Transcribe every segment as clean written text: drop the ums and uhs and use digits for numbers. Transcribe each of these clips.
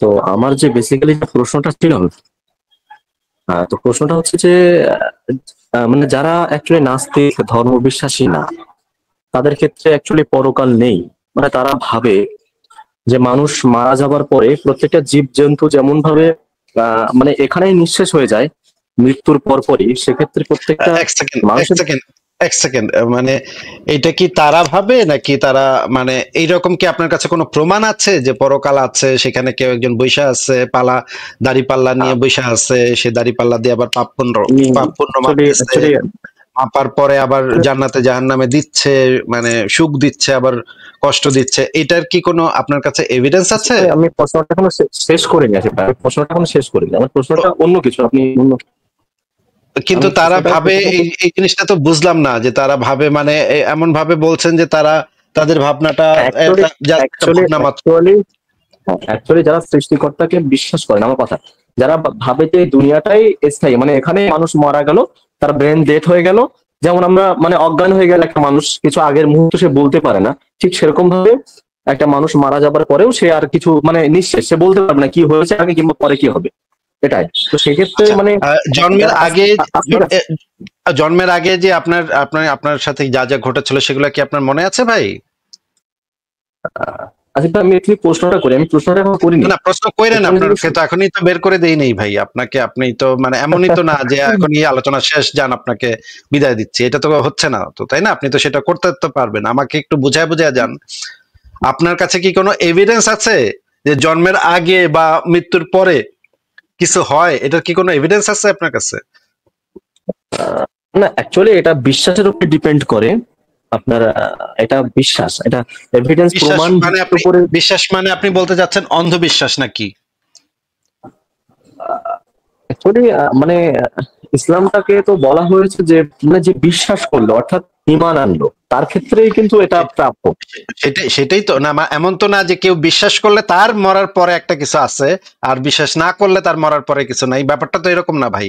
তো আমার যে বেসিক্যালি যে প্রশ্নটা ছিল, তো প্রশ্নটা হচ্ছে যে মানে যারা অ্যাকচুয়ালি নাস্তিক ধর্ম বিশ্বাসী না, তাদের ক্ষেত্রে অ্যাকচুয়ালি পরকাল নেই। মানে তারা ভাবে যে মানুষ মারা যাবার পরে প্রত্যেকটা জীব জন্তু যেমন ভাবে মানে এখানেই নিঃশেষ হয়ে যায় মৃত্যুর পরপরই, সেক্ষেত্রে প্রত্যেকটা এক সেকেন্ড এক মানুষের। সেকেন্ড এক সেকেন্ড মানে এটা কি তারা ভাবে নাকি তারা মানে এইরকম কি আপনার কাছে কোনো প্রমাণ আছে যে পরকাল আছে, সেখানে কেউ একজন বৈশা আছে দাড়ি পাল্লা নিয়ে বৈশা আছে, সে দাড়ি পাল্লা দিয়ে আবার পাপ পুণ্য অ্যাকচুয়ালি মাপতেছে, অ্যাকচুয়ালি মাপার পরে আবার জান্নাতে জাহান্নামে দিচ্ছে, মানে সুখ দিচ্ছে আবার কষ্ট দিচ্ছে, এটার কি কোনো আপনার কাছে এভিডেন্স আছে? আমি প্রশ্নটা এখনো শেষ করিনি আসিফ ভাই, আমি প্রশ্নটা এখনো শেষ করিনি, আমার প্রশ্নটা অন্য কিছু, আপনি অন্য। কিন্তু আমি তারা প্রশ্নটা ভাবে প্রথমে এই জিনিসটা তো বুঝলাম না যে তারা ভাবে মানে এমন ভাবে বলছেন যে তারা তাদের ভাবনাটা অ্যাকচুয়ালি just একটা অ্যাকচুয়ালি ভাবনা মাত্র। অ্যাকচুয়ালি অ্যাকচুয়ালি যারা সৃষ্টিকর্তাকে বিশ্বাস করে না, আমার কথা, যারা ভাবে যে দুনিয়াটাই স্থায়ী, মানে এখানে মানুষ মারা গেল, তার ব্রেন ডেথ হয়ে গেল, যেমন আমরা মানে অজ্ঞান হয়ে গেলে একটা মানুষ কিছু আগের মুহূর্ত সে বলতে পারে না, ঠিক সেরকম ভাবে একটা মানুষ মারা যাবার পরেও সে আর কিছু মানে নিঃশেষ, সে বলতে পারবে না কি হয়েছে আগে কিংবা পরে কি হবে। এটাই তো সেক্ষেত্রে আচ্ছা, মানে জন্মের আগে আস্তিক আছে। জন্মের আগে যে আপনার আপনার আপনার সাথে যা যা ঘটেছিল সেগুলো কি আপনার মনে আছে ভাই? আচ্ছা আমি একটু প্রশ্নটা করি, আমি প্রশ্নটা এখন করিনি। না না, প্রশ্ন কইরেন, একটু আমি যদি আপনাকে তো এখনই তো বের করে দেই নেই ভাই আপনাকে, আপনি তো মানে এমনই তো না যে এখনই আলোচনা শেষ যান আপনাকে বিদায় দিচ্ছি, এটা তো হচ্ছে না তো, তাই না? আপনি তো সেটা করতে তো পারবেন, আমাকে একটু বুঝায় বুঝায় যান। আপনার কাছে কি কোনো এভিডেন্স আছে যে জন্মের আগে বা মৃত্যুর পরে কিছু হয়? এটার কি কোনো এভিডেন্স আছে আপনার কাছে? না অ্যাকচুয়ালি এটা বিশ্বাসের উপর ডিপেন্ড করে আপনার, এটা বিশ্বাস, এটা এভিডেন্স বিশ্বাস প্রমাণ মানে ভিত্তির আপনি উপরে। বিশ্বাস মানে আপনি বলতে চাচ্ছেন অন্ধবিশ্বাস নাকি? অ্যাকচুয়ালি মানে ইসলামটাকে তো বলা হয়েছে যে মানে যে বিশ্বাস করলো অর্থাৎ ঈমান আনলো, তার ক্ষেত্রেই কিন্তু এটা প্রাপ্য। সেটাই সেটাই তো না, এমন তো না যে কেউ বিশ্বাস করলে তার মরার পরে একটা কিছু আছে, আর বিশ্বাস না করলে তার মরার পরে কিছু নাই, ব্যাপারটা তো এরকম না ভাই।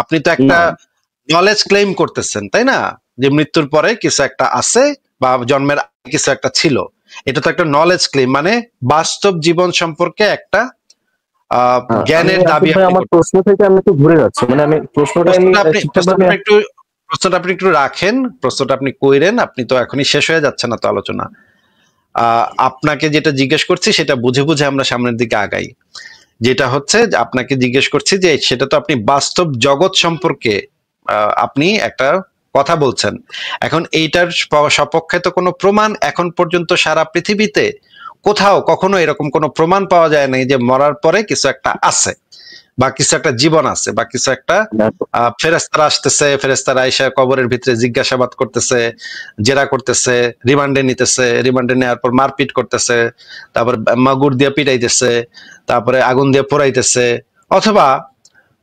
আপনি তো একটা না নলেজ ক্লেম করতেছেন, তাই না? যে মৃত্যুর পরে কিছু একটা আছে বা জন্মের আগে কিছু একটা ছিল, এটা তো একটা নলেজ ক্লেম, মানে বাস্তব জীবন সম্পর্কে একটা আমি জ্ঞানের আসিফ দাবি ভাই আপনি আমার করতেছেন। প্রশ্ন থেকে আমি একটু ঘুরে যাচ্ছি, মানে আমি প্রশ্নটা আমি ঠিকঠাক ভাবে। প্রশ্নটা আপনি একটু রাখেন, প্রশ্নটা আপনি কইরেন, আপনি তো এখনই শেষ হয়ে যাচ্ছে না তো আলোচনা। আপনাকে যেটা জিজ্ঞেস করছি সেটা বুঝে বুঝে আমরা সামনের দিকে আগাই। যেটা হচ্ছে যে আপনাকে জিজ্ঞেস করছি যে সেটা তো আপনি বাস্তব জগৎ সম্পর্কে আপনি একটা কথা বলছেন, এখন এইটার সপক্ষে তো কোনো প্রমাণ এখন পর্যন্ত সারা পৃথিবীতে কোথাও কখনো এরকম কোনো প্রমাণ পাওয়া যায় নাই যে মরার পরে কিছু একটা আছে বা কিছু একটা জীবন আছে বা কিছু একটা ফেরেস্তারা আসতেছে, ফেরেস্তারা আইসা কবরের ভিতরে জিজ্ঞাসাবাদ করতেছে, জেরা করতেছে, রিমান্ডে নিতেছে, রিমান্ডে নেওয়ার পর মারপিট করতেছে, তারপর মাগুর দিয়ে পিটাইতেছে, তারপরে আগুন দিয়ে পোড়াইতেছে, অথবা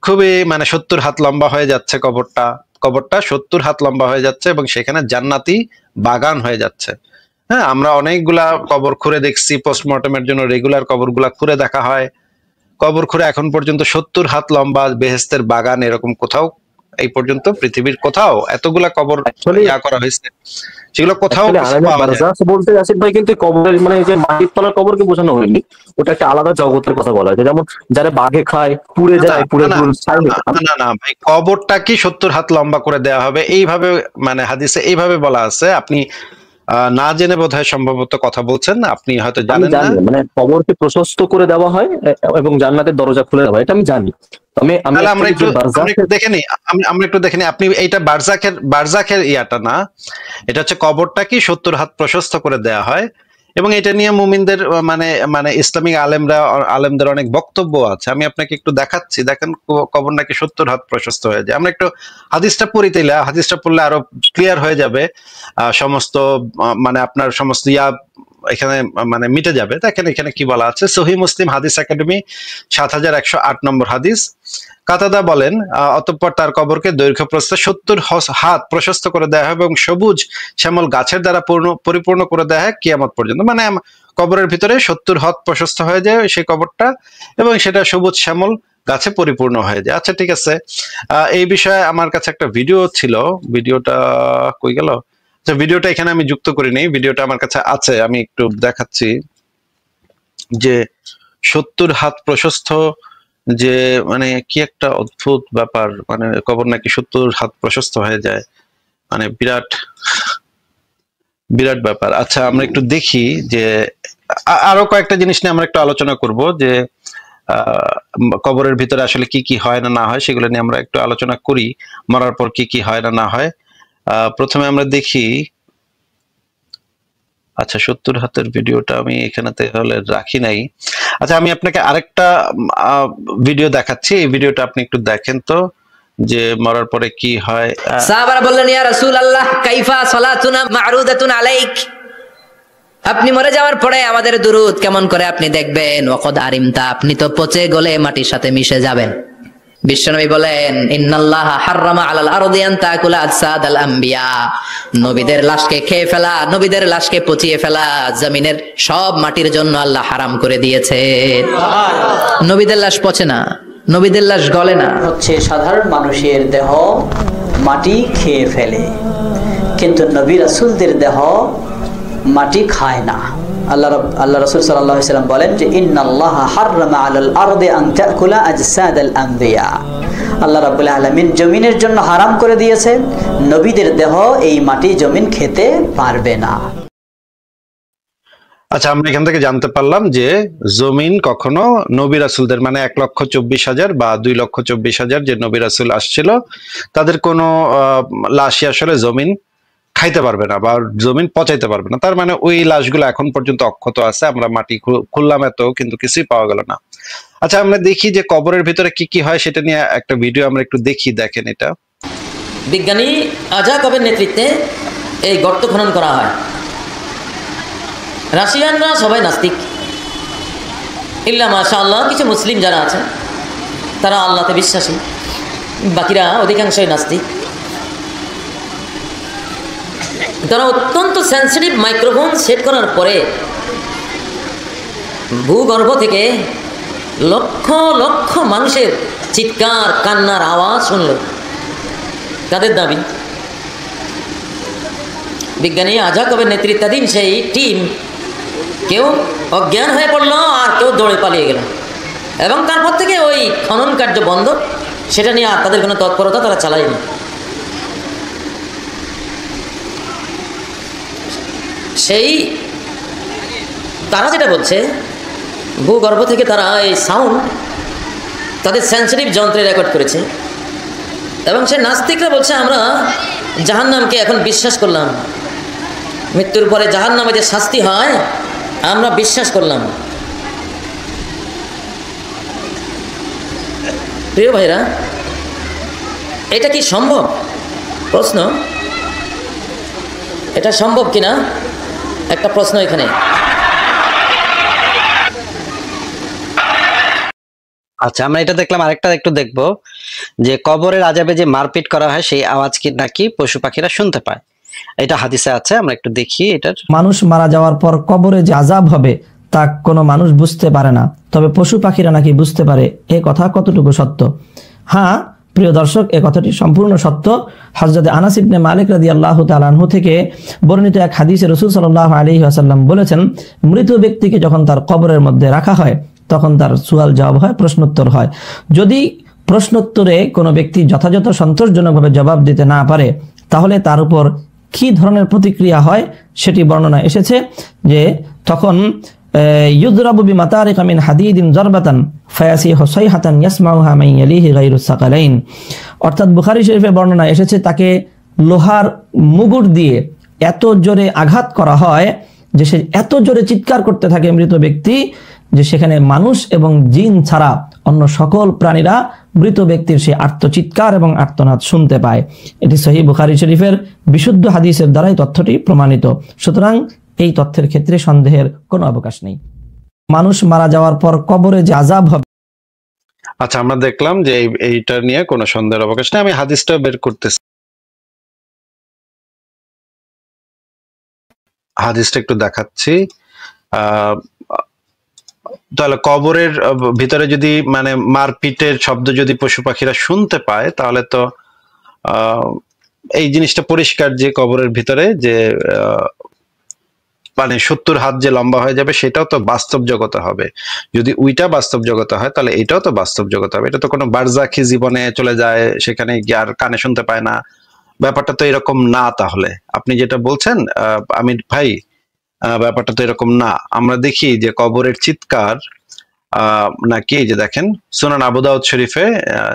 খুবই মানে 70 হাত লম্বা হয়ে যাচ্ছে কবরটা, কবরটা 70 হাত লম্বা হয়ে যাচ্ছে এবং সেখানে জান্নাতি বাগান হয়ে যাচ্ছে। হ্যাঁ, আমরা অনেকগুলা কবর খুঁড়ে দেখছি, পোস্টমর্টমের জন্য রেগুলার কবরগুলা খুঁড়ে দেখা হয়। কবর খুঁড়ে এখন পর্যন্ত 70 হাত লম্বা বেহেস্তের বাগান এরকম কোথাও এই পর্যন্ত পৃথিবীর কোথাও এতগুলা কবর অ্যাকচুয়ালি করা হয়েছে, সেগুলো কোথাও অ্যাকচুয়ালি কিছু আলাদা পাওয়া যায় না। বারজাখ বলতে আসিফ ভাই কিন্তু কবরের মানে এই যে মাটির তলার কবরকে বোঝানো হয়নি, ওটা একটা আলাদা জগতের কথা বলা হয়েছে, যেমন যারা বাঘে খায় পুড়ে না যায়, পুড়ে না পুরো ছাই না হয়ে যায়। না না না ভাই, কবরটা কি 70 হাত লম্বা করে দেওয়া হবে এইভাবে, মানে হাদিসে এইভাবে বলা আছে, আপনি না জেনে বোধহয় সম্ভবত কথা বলছেন, আপনি হয়তো আমি জানেন না। জানি মানে কবরকে প্রশস্ত করে দেওয়া হয় এবং জান্নাতের দরজা খুলে দেওয়া হয়, এটা আমি জানি। আমি তাহলে অ্যাকচুয়ালি যে আমরা বারজাখ। একটু দেখে নিই, আমরা একটু দেখে নিই, আপনি এইটা বারজাখের ইয়াটা না, এটা হচ্ছে কবরটা কি 70 হাত প্রশস্ত করে দেয়া হয়, এবং এটা নিয়ে মুমিনদের মানে মানে ইসলামিক আলেমদের অনেক বক্তব্য আছে, আমি আপনাকে একটু দেখাচ্ছি, দেখেন কবর নাকি 70 হাত প্রশস্ত হয়ে যায়। আমরা একটু হাদিসটা পড়ি, তাইলে হাদিসটা পড়লে আরো ক্লিয়ার হয়ে যাবে, সমস্ত মানে আপনার সমস্ত এখানে মানে মিটে যাবে। দেখেন এখানে কি বলা আছে, সহিহ মুসলিম হাদিস একাডেমি 7108 নম্বর হাদিস। কাতাদা বলেন, অতঃপর তার কবরকে দৈর্ঘ্য প্রস্থ 70 হাত প্রশস্ত করে দেয়া হবে এবং সবুজ শ্যামল গাছের দ্বারা পরিপূর্ণ করে দেয়া হয় কিয়ামত পর্যন্ত, মানে কবরের ভিতরে 70 হাত প্রশস্ত হয়ে যায় সেই কবরটা এবং সেটা সবুজ শ্যামল গাছে পরিপূর্ণ হয়ে যায়। আচ্ছা ঠিক আছে, এই বিষয়ে আমার কাছে একটা ভিডিও ছিল, ভিডিওটা কই গেল? আচ্ছা, ভিডিওটা এখানে আমি যুক্ত করিনি, ভিডিওটা আমার কাছে আছে, আমি একটু দেখাচ্ছি যে 70 হাত প্রশস্ত, যে মানে কি একটা অদ্ভুত ব্যাপার, মানে কবর নাকি 70 হাত প্রশস্ত হয়ে যায়, মানে বিরাট বিরাট ব্যাপার। আচ্ছা আমরা একটু দেখি যে আরো কয়েকটা জিনিস নিয়ে আমরা একটু আলোচনা করব, যে কবরের ভিতরে আসলে কি কি হয় না না হয় সেগুলো নিয়ে আমরা একটু আলোচনা করি, মরার পর কি কি হয় না না হয়। প্রথমে আমরা দেখি, আচ্ছা 70 হাতের ভিডিওটা আমি এখানে তাহলে রাখি নাই। আচ্ছা আমি আপনাকে আরেকটা ভিডিও দেখাচ্ছি, এই ভিডিওটা আপনি একটু দেখেন তো, যে মরার পরে কি হয়। সাহাবারা বললেন, ইয়া রাসূলুল্লাহ কাইফা সালাতুনা মা'রুদাতুন আলাইক, আপনি মরে যাওয়ার পরে আমাদের দুরূদ কেমন করে আপনি দেখবেন, ওয়াকাদ আরিমতা, আপনি তো পচে গলে মাটির সাথে মিশে যাবেন। বিশ্বনবী বলেন, ইন্নাল্লাহা হাররামা আলাল আরদি আন তাকুলা আজসাদাল আম্বিয়া, নবীদের লাশকে খেয়ে ফেলা, নবীদের লাশকে পচিয়ে ফেলা জমিনের সব মাটির জন্য আল্লাহ হারাম করে দিয়েছে। নবীদের লাশ পচে না, নবীদের লাশ গলে না। হচ্ছে সাধারণ মানুষের দেহ মাটি খেয়ে ফেলে, কিন্তু নবী রাসূলদের দেহ মাটি খায় না। আল্লাহ রাসূল সাল্লাল্লাহু আলাইহি ওয়াসাল্লাম বলেন যে ইন্নাল্লাহা হাররামা আলাল আরদি আন তাকুলা আজসাদাল আম্বিয়া, আল্লাহ রাব্বুল আলামিন জমিনের জন্য হারাম করে দিয়েছেন, নবীদের দেহ এই মাটি জমিন খেতে পারবে না। আচ্ছা আমরা এখান থেকে জানতে পারলাম যে জমিন কখনো নবী রাসূলদের, মানে 1,24,000 বা 2,24,000 যে নবী রাসূল আসছিল, তাদের কোনো লাশই আসলে জমিন খাইতে পারবে না বা জমিন পচাইতে পারবে না। তার মানে ওই লাশগুলো এখন পর্যন্ত অক্ষত আছে, আমরা মাটি খুললাম এত, কিন্তু কিছুই পাওয়া গেল না। আচ্ছা আমরা দেখি যে কবরের ভিতরে কি কি হয়, সেটা নিয়ে একটা ভিডিও আমরা একটু দেখি, দেখেন এটা। বিজ্ঞানী আজা কবের নেতৃত্বে এই গর্ত খনন করা হয়। রাশিয়ানরা সবাই নাস্তিক, ইল্লা মাশাআল্লাহ কিছু মুসলিম যারা আছে তারা আল্লাহতে বিশ্বাসী, বাকিরা অধিকাংশই নাস্তিক। তারা অত্যন্ত সেন্সিটিভ মাইক্রোফোন সেট করার পরে ভূগর্ভ থেকে লক্ষ লক্ষ মানুষের চিৎকার কান্নার আওয়াজ শুনল। তাদের দাবি, বিজ্ঞানী আজা কবের নেতৃত্বাধীন সেই টিম কেউ অজ্ঞান হয়ে পড়লো আর কেউ দৌড়ে পালিয়ে গেল, এবং তারপর থেকে ওই খনন কার্য বন্ধ, সেটা নিয়ে আর তাদের কোনো তৎপরতা তারা চালায়নি। সেই তারা যেটা বলছে, ভূগর্ভ থেকে তারা এই সাউন্ড তাদের সেন্সিটিভ যন্ত্রে রেকর্ড করেছে, এবং সে নাস্তিকরা বলছে আমরা জাহান্নামকে এখন বিশ্বাস করলাম, মৃত্যুর পরে জাহান্নামে যে শাস্তি হয় আমরা বিশ্বাস করলাম। প্রিয় ভাইরা, এটা কি সম্ভব? প্রশ্ন, এটা সম্ভব কিনা একটা প্রশ্ন এখানে। আচ্ছা আমরা এটা দেখলাম, আরেকটা একটু দেখবো যে কবরের আযাবে যে মারপিট করা হয় সেই আওয়াজ কি নাকি পশু পাখিরা শুনতে পায়, এটা হাদিসে আছে, আমরা একটু দেখি। এটার মানুষ মারা যাওয়ার পর কবরে যে আযাব হবে তা কোনো মানুষ বুঝতে পারে না, তবে পশু পাখিরা নাকি বুঝতে পারে। এ কথা কতটুকু সত্য? হ্যাঁ প্রিয় দর্শক, এ কথাটি সম্পূর্ণ সত্য। হযরত আনাস ইবনে মালিক রাদিয়াল্লাহু তাআলা আনহু থেকে বর্ণিত এক হাদিসে রাসূল সাল্লাল্লাহু আলাইহি ওয়াসাল্লাম বলেছেন, মৃত ব্যক্তিকে যখন তার কবরের মধ্যে রাখা হয় তখন তার সুয়াল জবাব হয়, প্রশ্নোত্তর হয়। যদি প্রশ্নোত্তরে কোনো ব্যক্তি যথাযথ সন্তোষজনকভাবে জবাব দিতে না পারে, তাহলে তার উপর কি ধরনের প্রতিক্রিয়া হয় সেটি বর্ণনা এসেছে, যে তখন ইউযরাবু বিমাতারিকা মিন হাদিদিন জারবাতান ফায়াসিহু সাইহাতান ইয়াসমাউহা মান ইয়ালিহি গায়রুস সাকালাইন। অর্থাৎ বুখারী শরীফে বর্ণনা এসেছে, তাকে লোহার মুগুর দিয়ে এত জোরে আঘাত করা হয় যে সে এত জোরে চিৎকার করতে থাকে মৃত ব্যক্তি, যে সেখানে মানুষ এবং জিন ছাড়া অন্য সকল প্রাণীরা মৃত ব্যক্তির সেই আর্তচিৎকার এবং আর্তনাদ শুনতে পায়। এটি সহিহ বুখারী শরীফের বিশুদ্ধ হাদিসের দ্বারাই তথ্যটি প্রমাণিত। সুতরাং এই তথ্যের ক্ষেত্রে সন্দেহের কোনো অবকাশ নেই। মানুষ মারা যাওয়ার পর কবরে যে আযাব হবে। আচ্ছা আমরা দেখলাম যে এইটা নিয়ে কোনো সন্দেহের অবকাশ নেই। আমি হাদিসটা বের করতেছি, হাদিসটা একটু দেখাচ্ছি। তাহলে কবরের ভিতরে যদি মানে মারপিটের শব্দ যদি পশু পাখিরা শুনতে পায়, তাহলে তো এই জিনিসটা পরিষ্কার যে কবরের ভিতরে যে মানে 70 হাত যে লম্বা হয়ে যাবে সেটাও তো বাস্তব জগতে হবে। যদি ওইটা বাস্তব জগতে হয় তাহলে এটাও তো বাস্তব জগতে হবে। এটা তো কোনো বারজাখি জীবনে চলে যায়, সেখানে গিয়ে আর কানে শুনতে পায় না, ব্যাপারটা তো এরকম না। তাহলে আপনি যেটা বলছেন আমির ভাই, ব্যাপারটা তো এরকম না। আমরা দেখি যে কবরের চিৎকার নাকি, যে দেখেন সুনান আবু দাউদ শরীফে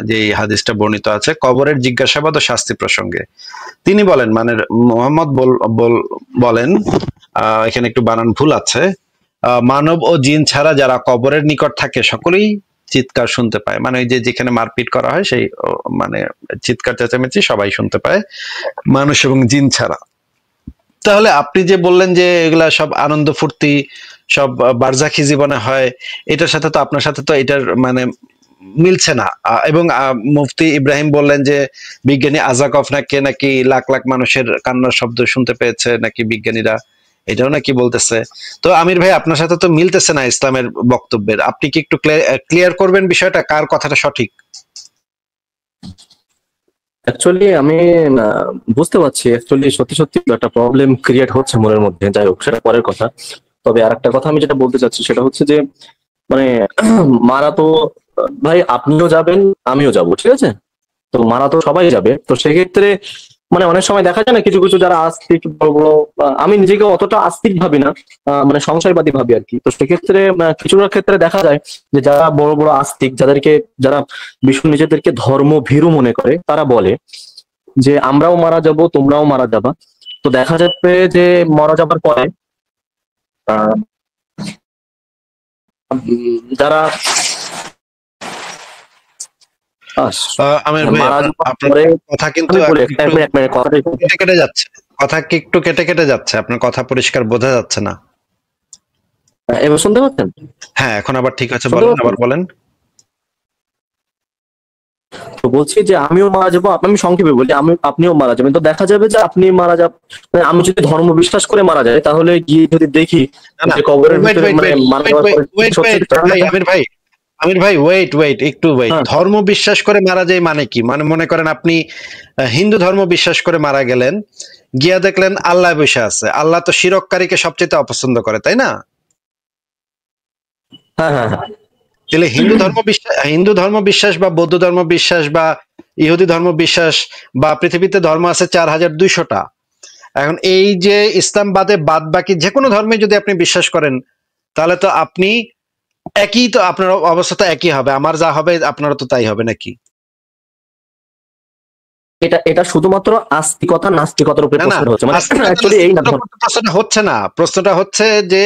যে হাদিসটা বর্ণিত আছে কবরের জিজ্ঞাসাবাদ ও শাস্তি প্রসঙ্গে, তিনি বলেন, মানে মোহাম্মদ বলেন, এখানে একটু বানান ভুল আছে, মানব ও জিন ছাড়া যারা কবরের নিকট থাকে সকলেই চিৎকার শুনতে পায়। মানে ওই যে যেখানে মারপিট করা হয় সেই মানে চিৎকার চেঁচামেচি সবাই শুনতে পায়, মানুষ এবং জিন ছাড়া। তাহলে আপনি যে বললেন যে এগুলা সব আনন্দ ফুর্তি সব বারজাখি জীবনে হয়, এটার সাথে তো আপনার সাথে তো এটার মানে মিলছে না। এবং মুফতি ইব্রাহিম বললেন যে বিজ্ঞানী আজাকফ নাকি লাখ লাখ মানুষের কান্নার শব্দ শুনতে পেয়েছে নাকি বিজ্ঞানীরা, এটাও নাকি বলতেছে। তো আমির ভাই আপনার সাথে তো মিলতেছে না ইসলামের বক্তব্যের, আপনি কি একটু ক্লিয়ার করবেন বিষয়টা, কার কথাটা সঠিক? অ্যাকচুয়ালি আমি বুঝতে পারছি অ্যাকচুয়ালি সত্যি সত্যি একটা প্রবলেম ক্রিয়েট হচ্ছে মনের মধ্যে, যাই হোক সেটা পরের কথা। তবে আর একটা কথা আমি যেটা বলতে চাচ্ছি সেটা হচ্ছে যে মানে মারা তো ভাই আপনিও যাবেন আমিও যাব, ঠিক আছে? তো মারা তো সবাই যাবে। তো সেক্ষেত্রে মানে অনেক সময় দেখা যায় না কিছু কিছু যারা আস্তিক বড় বড়, আমি নিজেকে অতটা আস্তিক ভাবি না, মানে সংশয়বাদী ভাবি আর কি। তো সেক্ষেত্রে কিছুটার ক্ষেত্রে দেখা যায় যে যারা বড় বড় আস্তিক, যারা ভীষণ নিজেদেরকে ধর্ম ভীরু মনে করে, তারা বলে যে আমরাও মারা যাব তোমরাও মারা যাবা। তো দেখা যাবে যে মারা যাবার পরে যারা আমির ভাই মারা যাবার আপনার পরে কথা কিন্তু আমি বলি এক মিনিট কথাটা কেটে কেটে যাচ্ছে, কথা কি একটু কেটে কেটে যাচ্ছে, আপনার কথা পরিষ্কার বোঝা যাচ্ছে না। এবার শুনতে পাচ্ছেন? হ্যাঁ এখন আবার ঠিক আছে, বলেন, আবার বলেন। তো বলছি যে আমিও মারা যাবো, আমি সংক্ষেপে বলি, আপনিও মারা যাবেন। তো দেখা যাবে যে আপনি মারা যাব, আমি যদি ধর্ম বিশ্বাস করে মারা যাই তাহলে গিয়ে যদি দেখি যে কবরের ভিতরে মানে মারা যাওয়ার পরে আমির ভাই ওয়েট একটু ওয়েট। ধর্ম বিশ্বাস করে মারা যায় মানে কি? মানে মনে করেন আপনি হিন্দু ধর্ম বিশ্বাস করে মারা গেলেন, গিয়া দেখলেন আল্লাহ বসে আছে, আল্লাহ তো শিরককারীকে সবচেয়ে অপছন্দ করে, তাই না? হ্যাঁ হ্যাঁ হ্যাঁ। তাহলে হিন্দু ধর্ম বিশ্বাস বা বৌদ্ধ ধর্ম বিশ্বাস বা ইহুদি ধর্ম বিশ্বাস বা পৃথিবীতে ধর্ম আছে 4200টা। এখন এই যে ইসলাম বাদে বাদ বাকি যে কোনো ধর্মে যদি আপনি বিশ্বাস করেন তাহলে তো আপনি একই, তো আপনার অবস্থা তো একই হবে, আমার যা হবে আপনারও তো তাই হবে নাকি? এটা শুধুমাত্র আস্তিকতা নাস্তিকতার উপরে প্রশ্ন হচ্ছে, মানে অ্যাকচুয়ালি এই না, প্রশ্নটা হচ্ছে না। প্রশ্নটা হচ্ছে যে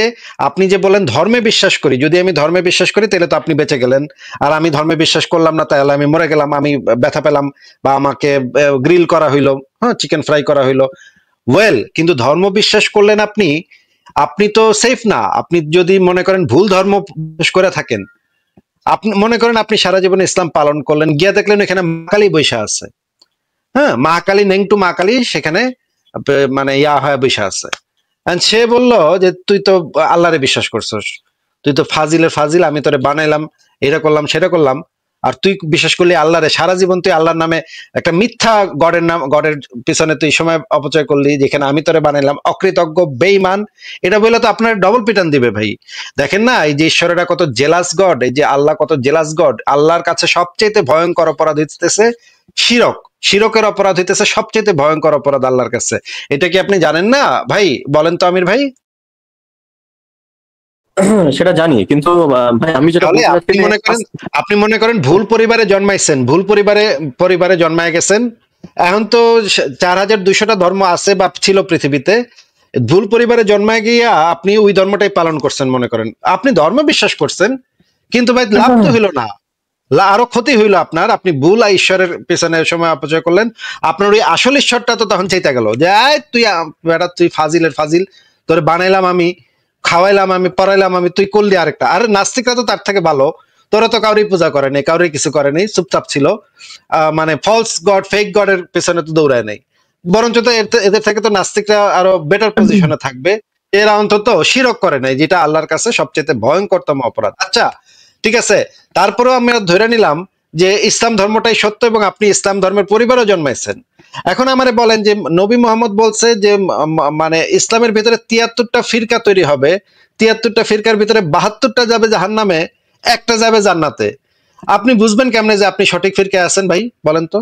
আপনি যে বলেন ধর্মে বিশ্বাস করি, যদি আমি ধর্মে বিশ্বাস করি তাহলে তো আপনি বেঁচে গেলেন, আর আমি ধর্মে বিশ্বাস করলাম না তাহলে আমি মরে গেলাম, আমি ব্যথা পেলাম বা আমাকে গ্রিল করা হইলো, হ্যাঁ চিকেন ফ্রাই করা হইলো। ওয়েল, কিন্তু ধর্ম বিশ্বাস করলেন আপনি তো সেফ না। আপনি যদি মনে করেন ভুল ধর্ম বিশ্বাস করে থাকেন, আপনি মনে করেন আপনি সারা জীবন ইসলাম পালন করলেন, গিয়া দেখলেন এখানে মা কালী বৈশা আছে, হ্যাঁ মা কালী, নেংটু মা কালী সেখানে মানে ইয়া হয়ে বসে আছে। সে বললো যে তুই তো আল্লাহরে বিশ্বাস করছস, তুই তো ফাজিলের ফাজিল, আমি তোরে বানাইলাম, এটা করলাম সেটা করলাম, আর তুই বিশ্বাস করলি আল্লাহরে, সারা জীবন তুই আল্লাহর নামে একটা মিথ্যা গডের পিছনে তুই সময় অপচয় করলি, যেখানে আমি তোরে বানাইলাম, অকৃতজ্ঞ বেঈমান। এটা বললে তো আপনার ডবল পিটান দিবে ভাই। দেখেন না এই যে ঈশ্বরেরা কত জেলাস গড, এই যে আল্লাহ কত জেলাস গড। আল্লাহর কাছে সবচেয়ে ভয়ঙ্কর অপরাধ হইতেছে শিরকের অপরাধ হইতেছে সবচেয়ে ভয়ঙ্কর অপরাধ আল্লাহর কাছে। এটা কি আপনি জানেন না ভাই? বলেন তো আমির ভাই। সেটা জানি, কিন্তু ভাই আমি যেটা আপনি মনে করেন ভুল পরিবারে জন্মাইছেন, ভুল পরিবারে জন্মায় গেছেন। এখন তো 4200টা ধর্ম আছে বা ছিল পৃথিবীতে, ভুল পরিবারে জন্মায় গিয়া আপনি ওই ধর্মটাই পালন করছেন। মনে করেন আপনি ধর্ম বিশ্বাস করছেন, কিন্তু ভাই লাভ তো হইলো না, আরো ক্ষতি হইলো আপনার। আপনি ভুল আর ঈশ্বরের পেছনে সময় অপচয় করলেন, আপনার ওই আসল ঈশ্বরটা তো তখন চাইতে গেল যে তুই ফাজিলের ফাজিল, তোরে বানাইলাম আমি, খাওয়াইলাম আমি, পড়াইলাম আমি, তুই করলি আরেকটা। আর নাস্তিকরা তো তার থেকে ভালো, তোরা তো কাউরি পূজা করে নাই, কাউরি কিছু করে নাই, চুপচাপ ছিল, মানে ফলস গড ফেক গডের পেছনে তো দৌড়ায় নাই। বরঞ্চ তো এদের থেকে তো নাস্তিকরা আরো বেটার পজিশনে থাকবে, এরা অন্তত শিরক করে নাই, যেটা আল্লাহর কাছে সবচেয়ে ভয়ঙ্করতম অপরাধ। আচ্ছা ঠিক আছে, তারপরেও আমরা ধরে নিলাম যে ইসলাম ধর্মটাই সত্য এবং আপনি ইসলাম ধর্মের পরিবারও জন্মাইছেন। এখন আমারে বলেন যে নবী মোহাম্মদ বলছে যে মানে ইসলামের ভিতরে 73টা ফিরকা তৈরি হবে, 73টা ফিরকার ভিতরে 72টা যাবে জাহান্নামে, একটা যাবে জান্নাতে। আপনি বুঝবেন কেমনে যে আপনি সঠিক ফিরকায় আছেন ভাই, বলেন তো?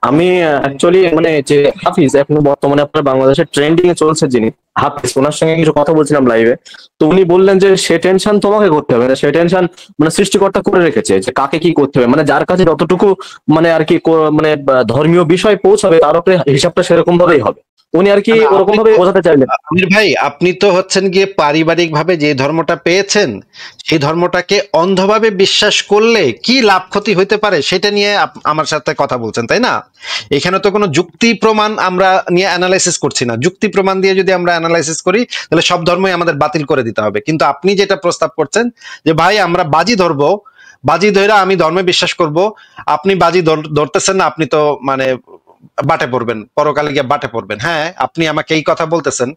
আমি অ্যাকচুয়ালি মানে যে হাফিজ এখন বর্তমানে আপনার বাংলাদেশের ট্রেন্ডিং এ চলছে যিনি হাফিজ, ওনার সঙ্গে কিছু কথা বলছিলাম লাইভে। তো উনি বললেন যে সে টেনশন তোমাকে করতে হবে না, সে টেনশন মানে সৃষ্টিকর্তা করে রেখেছে যে কাকে কি করতে হবে, মানে যার কাছে যতটুকু মানে আর কি মানে ধর্মীয় বিষয় পৌঁছাবে তার উপরে হিসাবটা সেরকম ভাবেই হবে। উনি আর কি ওরকম ভাবে বোঝাতে চাইলেন। আমির ভাই, আপনি তো হচ্ছেন গিয়ে পারিবারিক ভাবে যে ধর্মটা পেয়েছেন সেই ধর্মটাকে অন্ধভাবে বিশ্বাস করলে কি লাভ ক্ষতি হইতে পারে সেটা নিয়ে আমার সাথে কথা বলছেন, তাই না? এখানে তো কোনো যুক্তি প্রমাণ আমরা নিয়ে অ্যানালাইসিস করছি না। যুক্তি প্রমাণ দিয়ে যদি আমরা অ্যানালাইসিস করি তাহলে সব ধর্মই আমাদের বাতিল করে দিতে হবে। কিন্তু আপনি যেটা প্রস্তাব করছেন যে ভাই আমরা বাজি ধরবো, বাজি ধরে আমি ধর্মে বিশ্বাস করব, আপনি বাজি ধরতেছেন না, আপনি তো মানে বাটে পড়বেন, পরকালে গিয়ে বাটে পড়বেন। হ্যাঁ, আপনি আমাকে এই কথা বলতেছেন,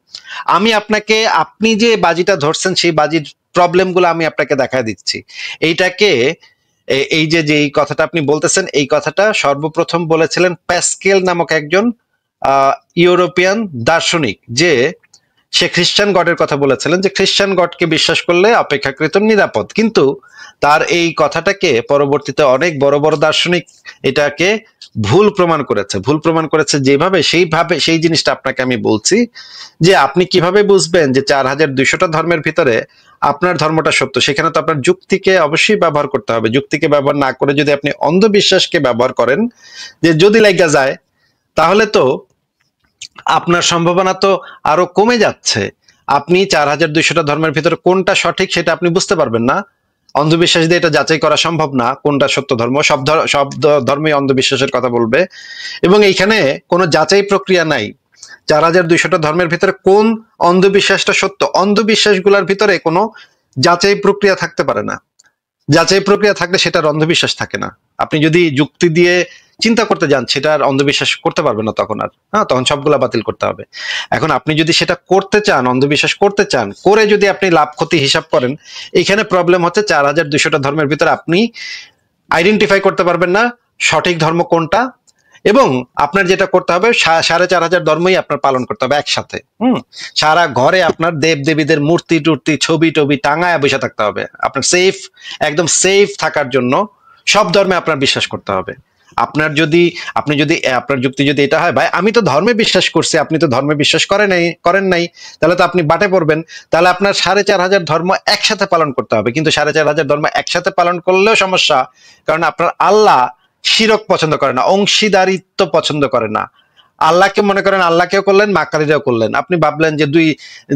আমি আপনাকে আপনি যে বাজিটা ধরছেন সেই বাজির প্রবলেম গুলো আমি আপনাকে দেখা দিচ্ছি। এইটাকে এই যে এই কথাটা আপনি বলতেছেন, এই কথাটা সর্বপ্রথম বলেছিলেন প্যাসকেল নামক একজন ইউরোপিয়ান দার্শনিক, যে সে খ্রিস্টান গডের কথা বলেছিলেন যে খ্রিস্টান গডকে বিশ্বাস করলে অপেক্ষাকৃত নিরাপদ। কিন্তু তার এই কথাটাকে পরবর্তীতে অনেক বড় বড় দার্শনিক এটাকে ভুল প্রমাণ করেছে যেভাবে সেইভাবে সেই জিনিসটা আপনাকে আমি বলছি যে আপনি কিভাবে বুঝবেন যে 4200টা ধর্মের ভিতরে আপনার ধর্মটা সত্য। সেখানে তো আপনার যুক্তিকে অবশ্যই ব্যবহার করতে হবে। যুক্তিকে ব্যবহার না করে যদি আপনি অন্ধবিশ্বাসকে ব্যবহার করেন যে যদি লাগা যায়, তাহলে তো আপনার সম্ভাবনা তো আরো কমে যাচ্ছে। আপনি 4200টা ধর্মের ভিতরে কোনটা সঠিক সেটা আপনি বুঝতে পারবেন না। অন্ধবিশ্বাস দিয়ে এটা যাচাই করা সম্ভব না কোনটা সত্য ধর্ম। সব ধর্মই অন্ধবিশ্বাসের কথা বলবে এবং এইখানে কোনো যাচাই প্রক্রিয়া নাই। 4200টা ধর্মের ভিতরে কোন অন্ধবিশ্বাসটা সত্য, অন্ধবিশ্বাসগুলোর ভিতরে কোনো যাচাই প্রক্রিয়া থাকতে পারে না। যাচাই প্রক্রিয়া থাকলে সেটার অন্ধবিশ্বাস থাকে না। আপনি যদি যুক্তি দিয়ে চিন্তা করতে যান সেটা আর অন্ধবিশ্বাস করতে পারবেন না তখন আর, হ্যাঁ, তখন সবগুলা বাতিল করতে হবে। এখন আপনি যদি সেটা করতে চান, অন্ধবিশ্বাস করতে চান, করে যদি আপনি লাভ ক্ষতি হিসাব করেন, এখানে প্রবলেম হচ্ছে 4200টা ধর্মের ভিতরে আপনি আইডেন্টিফাই করতে পারবেন না সঠিক ধর্ম কোনটা, এবং আপনার যেটা করতে হবে 4500 ধর্মই আপনার পালন করতে হবে একসাথে। সারা ঘরে আপনার দেব দেবীদের মূর্তি টুর্তি ছবি টবি টাঙায় বসে থাকতে হবে। আপনার সেফ, একদম সেফ থাকার জন্য সব ধর্মে আপনার বিশ্বাস করতে হবে। আপনি যদি আপনার যুক্তি যদি এটা হয় ভাই আমি তো ধর্মে বিশ্বাস করছি, আপনি তো ধর্মে বিশ্বাস করেন নাই, তাহলে তো আপনি বাটে পড়বেন। তাহলে আপনার 4500 ধর্ম একসাথে পালন করতে হবে। কিন্তু 4500 ধর্ম একসাথে পালন করলেও সমস্যা, কারণ আপনার আল্লাহ শিরক পছন্দ করে না, অংশীদারিত্ব পছন্দ করে না। আল্লাহকে মনে করেন আল্লাহকেও করলেন, মাকারিরাও করলেন, আপনি ভাবলেন যে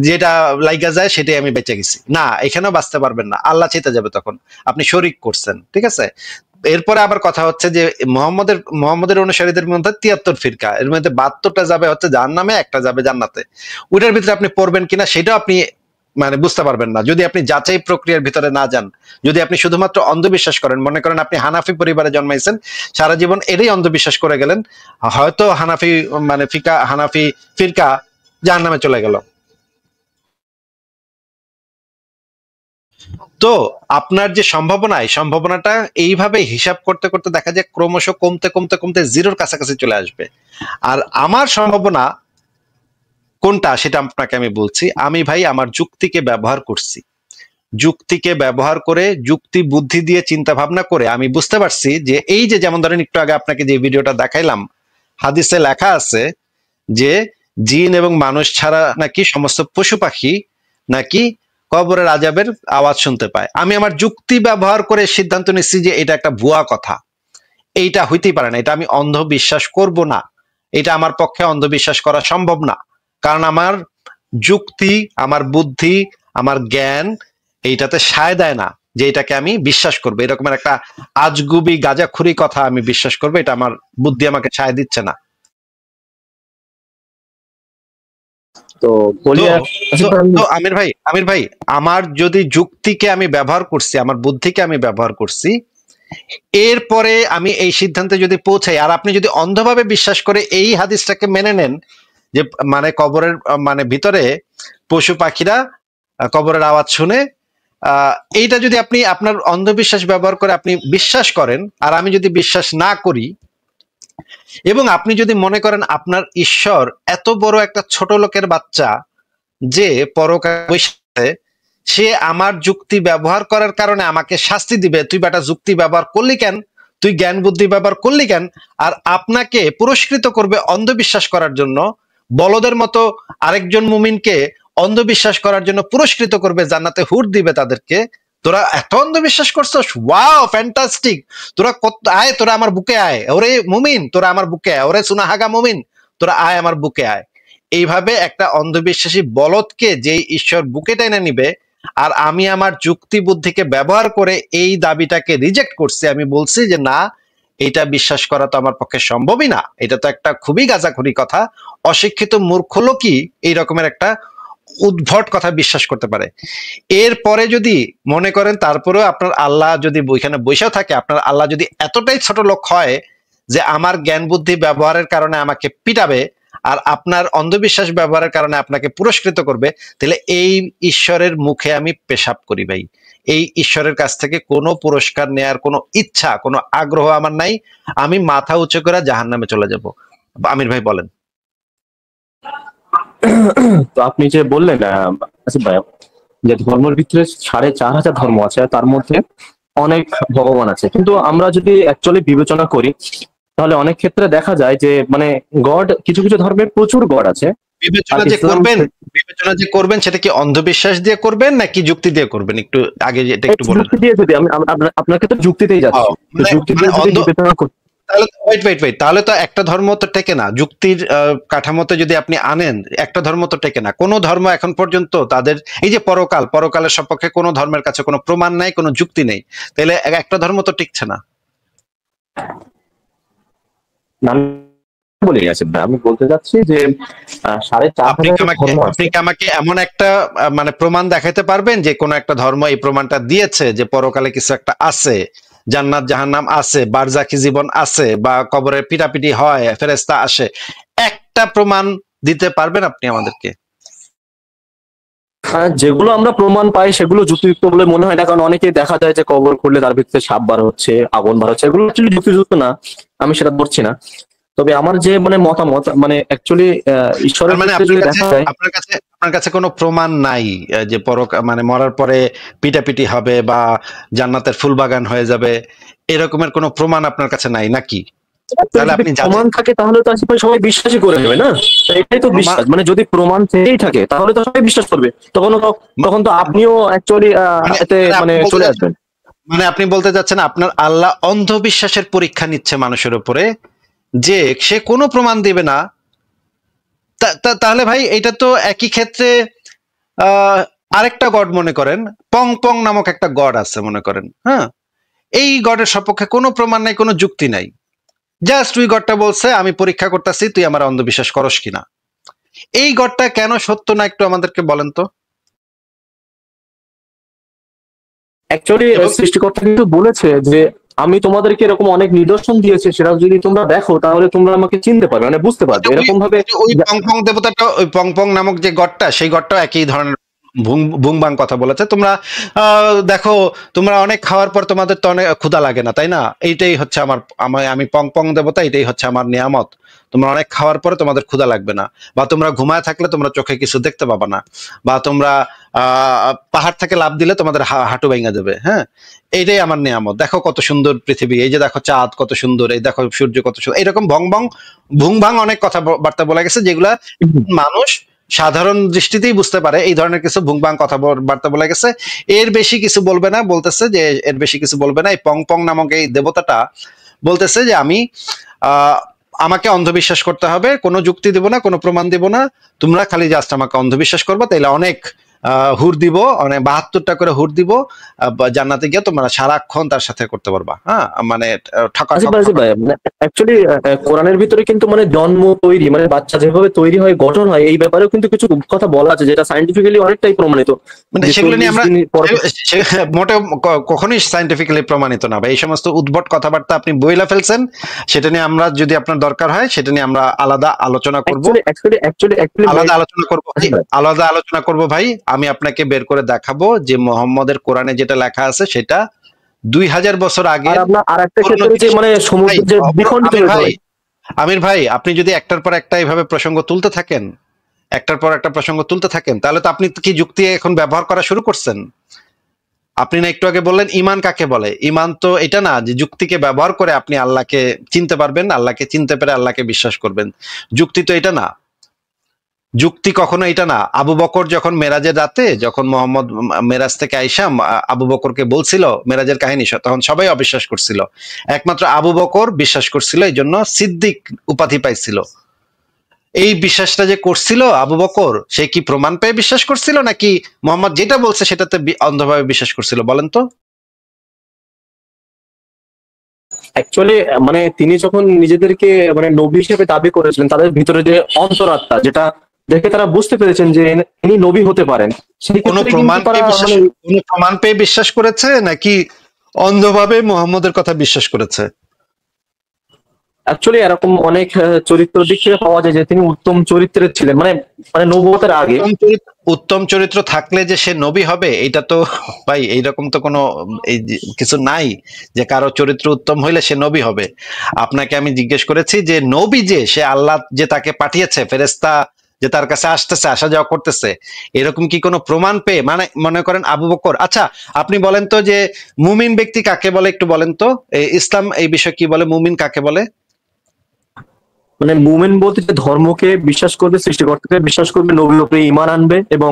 যেটা লাইগা যায় সেটাই আমি বেঁচে গেছি। না, এখানেও বাঁচতে পারবেন না, আল্লাহ চেতে যাবে তখন, আপনি শরিক করছেন। ঠিক আছে, এরপরে আবার কথা হচ্ছে যে মোহাম্মদের অনুসারীদের মধ্যে 73 ফিরকা, এর মধ্যে 72টা যাবে হচ্ছে জাহান্নামে, একটা যাবে জান্নাতে। ওইটার ভিতরে আপনি পড়বেন কিনা সেটাও আপনি মানে বুঝতে পারবেন না যদি আপনি যাচাই প্রক্রিয়ার ভিতরে না যান। যদি আপনি শুধুমাত্র অন্ধবিশ্বাস করেন, মনে করেন আপনি হানাফি পরিবারে জন্মাইছেন, সারা জীবন এটাই অন্ধবিশ্বাস করে গেলেন, হয়তো হানাফি ফিরকা জাহান্নামে চলে গেল। তো আপনার যে সম্ভাবনা, এই সম্ভাবনাটা এইভাবে হিসাব করতে করতে দেখা যায় ক্রমশ কমতে কমতে কমতে জিরোর কাছাকাছি চলে আসবে। আর আমার সম্ভাবনা কোনটা সেটা আপনাকে আমি বলছি। আমি ভাই আমার যুক্তিকে ব্যবহার করছি, যুক্তিকে ব্যবহার করে যুক্তি বুদ্ধি দিয়ে চিন্তা ভাবনা করে আমি বুঝতে পারছি যে এই যে যেমন ধরেন একটু আগে আপনাকে যে ভিডিওটা দেখাইলাম, হাদিসে লেখা আছে যে জিন এবং মানুষ ছাড়া নাকি সমস্ত পশু পাখি নাকি কবরের আযাবের আওয়াজ শুনতে পায়। আমি আমার যুক্তি ব্যবহার করে সিদ্ধান্ত নিচ্ছি যে এটা একটা ভুয়া কথা, এইটা হইতেই পারে না, এটা আমি অন্ধবিশ্বাস করব না, এটা আমার পক্ষে অন্ধবিশ্বাস করা সম্ভব না। কারণ আমার যুক্তি, আমার বুদ্ধি, আমার জ্ঞান এইটাতে সায় দেয় না যে এটাকে আমি বিশ্বাস করবো। এরকমের একটা আজগুবি গাঁজাখুরি কথা আমি বিশ্বাস করবো, এটা আমার বুদ্ধি আমাকে সায় দিচ্ছে না। তো আমির ভাই আমার যদি যুক্তিকে আমি ব্যবহার করছি, আমার বুদ্ধিকে আমি ব্যবহার করছি, এরপরে আমি এই সিদ্ধান্তে যদি পৌঁছাই, আর আপনি যদি অন্ধভাবে বিশ্বাস করে এই হাদিসটাকে মেনে নেন যে মানে কবরের মানে ভিতরে পশু পাখিরা কবরের আওয়াজ শুনে এইটা যদি আপনি আপনার অন্ধবিশ্বাস ব্যবহার করে আপনি বিশ্বাস করেন, আর আমি যদি বিশ্বাস না করি, এবং আপনি যদি মনে করেন আপনার ঈশ্বর এত বড় একটা ছোট লোকের বাচ্চা যে পরকালে সে আমার যুক্তি ব্যবহার করার কারণে আমাকে শাস্তি দিবে, তুই বেটা যুক্তি ব্যবহার করলি কেন, তুই জ্ঞান বুদ্ধি ব্যবহার করলি কেন, আর আপনাকে পুরস্কৃত করবে অন্ধবিশ্বাস করার জন্য, বলদের মতো আরেকজন মুমিনকে অন্ধবিশ্বাস করার জন্য পুরস্কৃত করবে, জান্নাতে হুর দিবে তাদেরকে। তোরা এত অন্ধবিশ্বাস করছস, ওয়াও ফ্যান্টাস্টিক, তোরা কত আয়, তোরা আমার বুকে আয়, ওরে মুমিন তোরা আমার বুকে আয়, ওরে সুনাহাগা মুমিন তোরা আয় আমার বুকে আয়। এইভাবে একটা অন্ধবিশ্বাসী বলদকে যে ঈশ্বর বুকে টেনে নিবে, আর আমি আমার যুক্তি বুদ্ধিকে ব্যবহার করে এই দাবিটাকে রিজেক্ট করছি, আমি বলছি যে না, এটা বিশ্বাস করা তো আমার পক্ষে সম্ভবই না, এটা তো একটা খুবই গাঁজাখুরি কথা, অশিক্ষিত মূর্খ লোকই এই রকমের একটা উদ্ভট কথা বিশ্বাস করতে পারে। এরপরে যদি মনে করেন তারপরেও আপনার আল্লাহ যদি ওইখানে বসেও থাকে, আপনার আল্লাহ যদি এতটাই ছোট লোক হয় যে আমার জ্ঞান বুদ্ধি ব্যবহারের কারণে আমাকে পিটাবে আর আপনার অন্ধবিশ্বাস ব্যবহারের কারণে আপনাকে পুরস্কৃত করবে, তাহলে এই ঈশ্বরের মুখে আমি পেশাব করি ভাই। এই ঈশ্বরের কাছ থেকে কোনো পুরস্কার নেয়ার কোনো ইচ্ছা, কোনো আগ্রহ আমার নাই, আমি মাথা উঁচু করে জাহান্নামে চলে যাব। আমির ভাই বলেন। তো আপনি যে বললেন আসিফ ভাই, যে ধর্মের ভিতরে 4500 ধর্ম আছে, তার মধ্যে অনেক ভগবান আছে, কিন্তু আমরা যদি অ্যাকচুয়ালি বিবেচনা করি তাহলে অনেক ক্ষেত্রে দেখা যায় যে মানে গড, কিছু কিছু ধর্মে প্রচুর গড আছে। বিবেচনা যে করবেন সেটা কি অন্ধবিশ্বাস দিয়ে করবেন নাকি যুক্তি দিয়ে করবেন? একটু আগে এটা একটু বলেন। যুক্তি দিয়ে, যদি আমি আপনাকে তো যুক্তিতেই যাচ্ছি, যুক্তি দিয়ে যদি বিবেচনা করি তাহলে ওয়েট, তাহলে তো একটা ধর্ম তো টেকে না, যুক্তির কাঠামোতে যদি আপনি আনেন একটা ধর্ম তো টেকে না। কোন ধর্ম এখন পর্যন্ত তাদের এই যে পরকালের সপক্ষে কোন ধর্মের কাছে কোনো প্রমাণ নাই, কোনো যুক্তি নেই, তাহলে একটা ধর্ম তো টিকছে না। আমি বলতে চাচ্ছি যে 4500 আপনি আমাকে এমন একটা মানে প্রমাণ দেখাতে পারবেন যে কোন একটা ধর্ম এই প্রমাণটা দিয়েছে যে পরকালে কিছু একটা আছে, জান্নাত জাহান্নাম আছে, বারজাকি জীবন আছে, বা কবরে পিটাপিটি হয়, ফেরেশতা আসে, একটা প্রমাণ দিতে পারবেন আপনি আমাদেরকে? যেগুলো আমরা প্রমাণ পাই সেগুলো যুক্তিযুক্ত বলে মনে হয় না, কারণ অনেকেই দেখা যায় যে কবর খুললে তার ভিতরে সাপ বার হচ্ছে, আগুন বার হচ্ছে, এগুলো অ্যাকচুয়ালি যুক্তিযুক্ত না, আমি সেটা ধরছি না। তবে আমার যে মানে মতামত, মানে অ্যাকচুয়ালি ঈশ্বরের মানে আপনার কাছে কোনো প্রমাণ নাই যে মানে মরার পরে পিটাপিটি হবে বা জান্নাতের ফুল বাগান হয়ে যাবে, এরকমের কোনো প্রমাণ আপনার কাছে নাই নাকি? তাহলে আপনি প্রমাণ থাকে তাহলে তো আসলে সবাই বিশ্বাসই করে নেবে না, এটাই তো বিশ্বাস। মানে যদি প্রমাণ থেকেই থাকে তাহলে তো সবাই বিশ্বাস করবে, তখন তো আপনিও অ্যাকচুয়ালি এতে মানে চলে আসবেন। মানে আপনি বলতে চাচ্ছেন আপনার আল্লাহ অন্ধবিশ্বাসের পরীক্ষা নিচ্ছে মানুষের উপরে, যে সে কোনো প্রমাণ দিবে না। তাহলে ভাই এটা তো একই ক্ষেত্রে আরেকটা গড মনে করেন, পং পং নামক একটা গড আছে মনে করেন, হ্যাঁ, এই গডের সপক্ষে কোনো প্রমাণ নাই, কোনো যুক্তি নাই, জাস্ট ওই গডটা বলছে আমি পরীক্ষা করতেছি তুই আমার অন্ধবিশ্বাস করস কিনা। এই গডটা কেন সত্য না একটু আমাদেরকে বলেন তো। অ্যাকচুয়ালি সৃষ্টিকর্তা কিন্তু বলেছে যে আমি তোমাদেরকে এরকম অনেক নিদর্শন দিয়েছি, সেটা যদি তোমরা দেখো তাহলে তোমরা আমাকে চিনতে পারবে, মানে বুঝতে পারবে। এরকম ভাবে ওই পংপং দেবতাটা, ওই পংপং নামক যে গডটা, সেই গডটাও একই ধরনের ভুংবাং কথা বলেছে। তোমরা দেখো, তোমরা অনেক খাওয়ার পর তোমাদের তো অনেক ক্ষুধা লাগে না, তাই না? এইটাই হচ্ছে আমি পংপং দেবতা, এটাই হচ্ছে আমার নিয়ামত। তোমরা অনেক খাওয়ার পরে তোমাদের ক্ষুধা লাগবে না, বা তোমরা ঘুমায় থাকলে তোমরা চোখে কিছু দেখতে পাবা না, বা তোমরা পাহাড় থেকে লাফ দিলে তোমাদের হাঁটু ভেঙে যাবে। হ্যাঁ, এইটাই আমার নিয়ামত। দেখো কত সুন্দর পৃথিবী, এই যে দেখো চাঁদ কত সুন্দর, এই দেখো সূর্য কত সুন্দর, এরকম ভুংভাং অনেক কথাবার্তা বলা গেছে যেগুলা মানুষ সাধারণ দৃষ্টিতেই বুঝতে পারে। এই ধরনের কিছু ভুংভাং কথাবার্তা বলা গেছে, এর বেশি কিছু বলবে না। বলতেছে যে এর বেশি কিছু বলবে না। এই পং নামক এই দেবতাটা বলতেছে যে আমাকে অন্ধবিশ্বাস করতে হবে, কোনো যুক্তি দিব না, কোনো প্রমাণ দিব না, তোমরা খালি জাস্ট আমাকে অন্ধবিশ্বাস করবা, তাইলে অনেক হুর দিব, অনেক 72টা করে হুর দিব, জান্নাতে গিয়ে তোমরা সারাক্ষণ তার সাথে করতে পারবা। হ্যাঁ, মানে অ্যাকচুয়ালি কোরআনের ভিতরে কিন্তু মানে জন্ম তৈরি, মানে বাচ্চা যেভাবে তৈরি হয়, গঠন হয়, এই ব্যাপারেও কিন্তু কিছু কথা বলা আছে যেটা সায়েন্টিফিক্যালি অনেকটাই প্রমাণিত। মানে সেগুলো নিয়ে আমরা মোটেও কখনোই সায়েন্টিফিক্যালি প্রমাণিত না ভাই। এই সমস্ত উদ্ভট কথাবার্তা আপনি বইলা ফেলছেন, সেটা নিয়ে আমরা, যদি আপনার দরকার হয় সেটা নিয়ে আমরা আলাদা আলোচনা করব, আলাদা আলোচনা করব ভাই। আমি আপনাকে বের করে দেখাবো যে মোহাম্মদের কোরআনে যেটা লেখা আছে সেটা 2000 বছর আগে। আর আপনার আরেকটা ক্ষেত্রে যে মানে সমুদ্র যে বিখণ্ডিত হয়ে পড়ে। আমির ভাই, আপনি যদি একটার পর একটা এইভাবে প্রসঙ্গ তুলতে থাকেন, একটার পর একটা প্রসঙ্গ তুলতে থাকেন, তাহলে তো আপনি কি যুক্তি এখন ব্যবহার করা শুরু করছেন? আপনি না একটু আগে বললেন ইমান কাকে বলে? ইমান তো এটা না যে যুক্তিকে ব্যবহার করে আপনি আল্লাহকে চিনতে পারবেন, আল্লাহকে চিনতে পেরে আল্লাহকে বিশ্বাস করবেন। যুক্তি তো এটা না, যুক্তি কখনো এটা না। আবু বকর যখন মেরাজের রাতে, যখন মোহাম্মদ মেরাজ থেকে আইসা আবু বকরকে বলছিল মেরাজের কাহিনী, তখন সবাই অবিশ্বাস করছিল, একমাত্র আবু বকর বিশ্বাস করছিল, এই জন্য সিদ্দিক উপাধি পাইছিল। এই বিশ্বাসটা যে করছিল আবু বকর, সে কি প্রমাণ পেয়ে বিশ্বাস করছিল নাকি মোহাম্মদ যেটা বলছে সেটাতে অন্ধভাবে বিশ্বাস করছিল বলেন তো? অ্যাকচুয়ালি মানে তিনি যখন নিজেদেরকে মানে নবী হিসেবে দাবি করেছিলেন, তাদের ভিতরে যে অন্তরাত্মা, যেটা দেখে তারা বুঝতে পেরেছেন যে ইনি নবী হতে পারেন, সেই কোনো ক্ষেত্রে প্রমাণ কিন্তু তারা পেয়ে বিশ্বাস, মানে কোনো প্রমাণ পেয়ে বিশ্বাস করেছে নাকি অন্ধভাবে মোহাম্মদের কথা বিশ্বাস করেছে? অ্যাকচুয়ালি এরকম অনেক চরিত্র দিক থেকে পাওয়া যায় যে তিনি উত্তম চরিত্রের ছিলেন, মানে মানে নবুয়তের আগে। উত্তম চরিত্র থাকলে যে সে নবী হবে এটা তো ভাই এইরকম তো কোনো কিছু নাই যে কারো চরিত্র উত্তম হইলে সে নবী হবে। আপনাকে আমি জিজ্ঞেস করেছি যে নবী যে সে আল্লাহ যে তাকে পাঠিয়েছে, ফেরেশতা যে তার কাছে আসতেছে, আসা যাওয়া করতেছে, এরকম কি কোনো প্রমাণ পেয়ে, মানে মনে করেন আবু বকর। আচ্ছা আপনি বলেন তো যে মুমিন ব্যক্তি কাকে বলে, একটু বলেন তো ইসলাম এই বিষয়ে কি বলে, মুমিন কাকে বলে? মানে মুমিন বলতে যে ধর্মকে বিশ্বাস করবে, সৃষ্টিকর্তাকে বিশ্বাস করবে, নবীর উপরে ঈমান আনবে এবং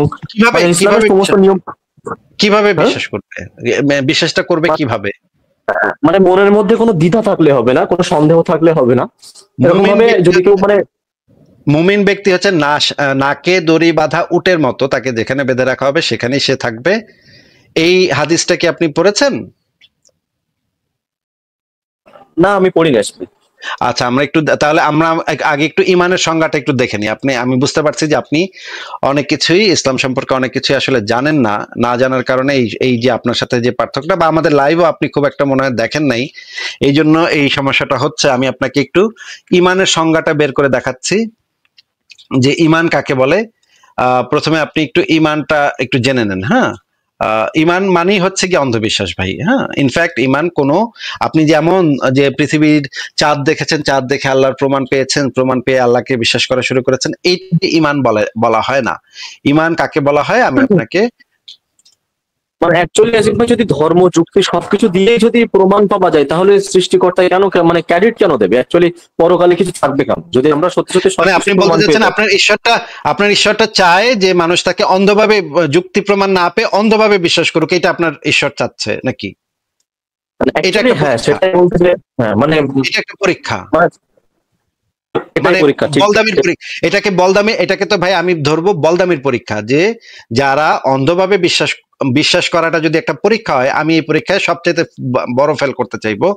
মানে ইসলামের সমস্ত নিয়ম। কিভাবে বিশ্বাস করবে, বিশ্বাসটা করবে কিভাবে? মানে মনের মধ্যে কোনো দ্বিধা থাকলে হবে না, কোনো সন্দেহ থাকলে হবে না। এরকম ভাবে যদি কেউ মানে মুমিন ব্যক্তি হচ্ছে নাকে দড়ি বাঁধা উটের মতো, তাকে যেখানে বেঁধে রাখা হবে সেখানেই সে থাকবে। এই হাদিসটা কি আপনি পড়েছেন? না, আমি পড়ি না। আচ্ছা আমরা একটু তাহলে আমরা আগে একটু ইমানের সংজ্ঞাটা একটু দেখে নিই। আমি বুঝতে পারছি যে আপনি অনেক কিছুই ইসলাম সম্পর্কে অনেক কিছুই আসলে জানেন না, না জানার কারণে এই যে আপনার সাথে যে পার্থক্যটা, বা আমাদের লাইভও আপনি খুব একটা মনে হয় দেখেন নাই, এই জন্য এই সমস্যাটা হচ্ছে। আমি আপনাকে একটু ইমানের সংজ্ঞাটা বের করে দেখাচ্ছি যে ইমান কাকে বলে। প্রথমে আপনি একটু ইমানটা একটু জেনে নেন। হ্যাঁ, ইমান মানেই হচ্ছে কি অন্ধবিশ্বাস ভাই। হ্যাঁ, ইনফ্যাক্ট ইমান কোনো, আপনি যেমন যে পৃথিবীর চাঁদ দেখেছেন, চাঁদ দেখে আল্লাহর প্রমাণ পেয়েছেন, প্রমাণ পেয়ে আল্লাহকে বিশ্বাস করা শুরু করেছেন, এই ইমান বলা হয় না। ইমান কাকে বলা হয় আমি আপনাকে মানে অ্যাকচুয়ালি আসিফ ভাই, যদি ধর্ম যুক্তি সবকিছু দিয়ে যদি প্রমাণ পাওয়া যায়, তাহলে সৃষ্টিকর্তা কেন মানে ক্রেডিট কেন দেবে? অ্যাকচুয়ালি পরকালে কিছু থাকবে কেন যদি আমরা সত্যি সত্যি? মানে আপনি বলতে চাচ্ছেন আপনার ঈশ্বরটা চায় যে মানুষ তাকে অন্ধভাবে যুক্তি প্রমাণ না পেয়ে অন্ধভাবে বিশ্বাস করুক, এটা আপনার ঈশ্বর চাচ্ছে নাকি? এটা একটা, হ্যাঁ সেটাই বলতে যে হ্যাঁ মানে এটা একটা পরীক্ষা, মানে পরীক্ষা, বলদামির পরীক্ষা। এটাকে তো ভাই আমি ধরবো বলদামির পরীক্ষা, যে যারা অন্ধভাবে বিশ্বাস করাটা যদি একটা পরীক্ষা হয়, আমি এই পরীক্ষায় সবচেয়ে বড় ফেল করতে চাইবো।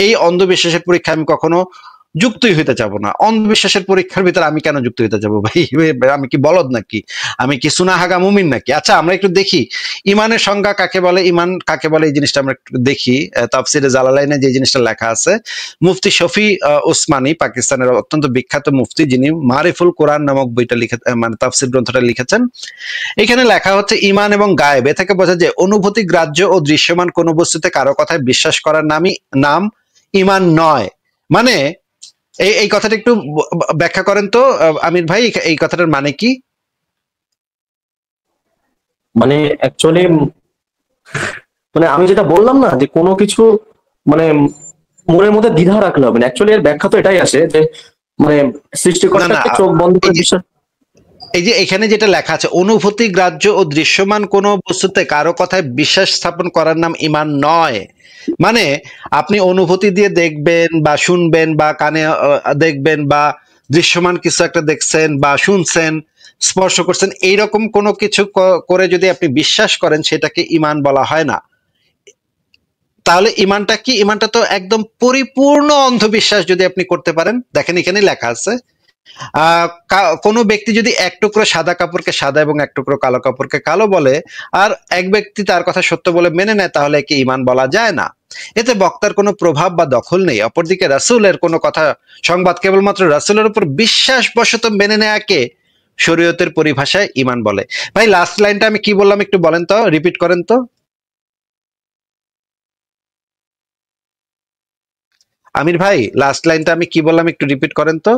এই অন্ধবিশ্বাসের পরীক্ষা আমি কখনো যুক্তই হইতে যাবো না। অন্ধবিশ্বাসের পরীক্ষার ভিতরে আমি কেন যুক্ত হইতে যাবো ভাই? আমি কি বলদ নাকি? আমি কি সুনাহাগা মুমিন নাকি? আচ্ছা আমরা একটু দেখি ইমানের সংজ্ঞা কাকে বলে, ইমান কাকে বলে, এই জিনিসটা আমরা একটু দেখি। তাফসিরে জালালাইনে যে জিনিসটা লেখা আছে, মুফতি শফি ওসমানী, পাকিস্তানের অত্যন্ত বিখ্যাত মুফতি, যিনি মারিফুল কোরআন নামক বইটা লিখে, মানে তাফসির গ্রন্থটা লিখেছেন, এখানে লেখা হচ্ছে ইমান এবং গায়েব এ থেকে বোঝা যায় অনুভূতি গ্রাহ্য ও দৃশ্যমান কোন বস্তুতে কারো কথায় বিশ্বাস করার নাম ইমান নয়। মানে এই কথাটা একটু ব্যাখ্যা করেন তো আমির ভাই, এই কথাটার মানে কি? মানে অ্যাকচুয়ালি মানে আমি যেটা বললাম না, যে কোনো কিছু মানে মনের মধ্যে দ্বিধা রাখলে হবে না। অ্যাকচুয়ালি এর ব্যাখ্যা তো এটাই আসে যে মানে সৃষ্টিকর্তাকে চোখ বন্ধ করে বিশ্বাস। এই যে এখানে যেটা লেখা আছে, অনুভূতি গ্রাহ্য ও দৃশ্যমান কোন বস্তুতে কারো কথায় বিশ্বাস স্থাপন করার নাম ইমান নয়। মানে আপনি অনুভূতি দিয়ে দেখবেন বা শুনবেন বা কানে দেখবেন বা দৃশ্যমান কিছু একটা দেখছেন বা শুনছেন, স্পর্শ করছেন, এইরকম কোনো কিছু করে যদি আপনি বিশ্বাস করেন, সেটাকে ইমান বলা হয় না। তাহলে ইমানটা কি? ইমানটা তো একদম পরিপূর্ণ অন্ধবিশ্বাস যদি আপনি করতে পারেন। দেখেন এখানে লেখা আছে, কোনো ব্যক্তি যদি এক টুকরো সাদা কাপড়কে সাদা এবং এক টুকরো কালো কাপড়কে কালো বলে, আর এক ব্যক্তি তার কথা সত্য বলে মেনে নেয়, তাহলে একে ঈমান বলা যায় না। এতে বক্তার কোনো প্রভাব বা দখল নেই। অপরদিকে রাসূলের কোনো কথা সংবাদ কেবলমাত্র রাসূলের উপর বিশ্বাসবশত মেনে নেয়াকে শরীয়তের পরিভাষায় ঈমান বলে। ভাই লাস্ট লাইনটা আমি কি বললাম একটু বলেন তো, রিপিট করেন তো। আমির ভাই লাস্ট লাইনটা আমি কি বললাম একটু রিপিট করেন তো।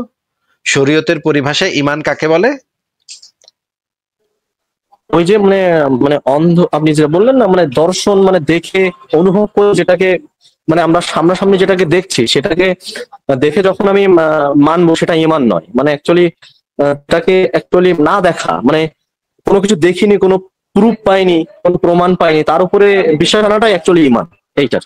শরীয়তের পরিভাষায় ঈমান কাকে বলে? ওই যে মানে মানে অন্ধ, আপনি যেটা বললেন না, মানে দর্শন, মানে দেখে অনুভব করে যেটাকে, মানে আমরা সামনাসামনি যেটাকে দেখছি সেটাকে দেখে যখন আমি মানবো, সেটা ঈমান নয়। মানে অ্যাকচুয়ালি তাকে অ্যাকচুয়ালি না দেখা, মানে কোনো কিছু দেখিনি, কোনো প্রুফ পাইনি, কোনো প্রমাণ পাইনি, তার উপরে বিশ্বাস আনাটাই অ্যাকচুয়ালি ঈমান। এইটা।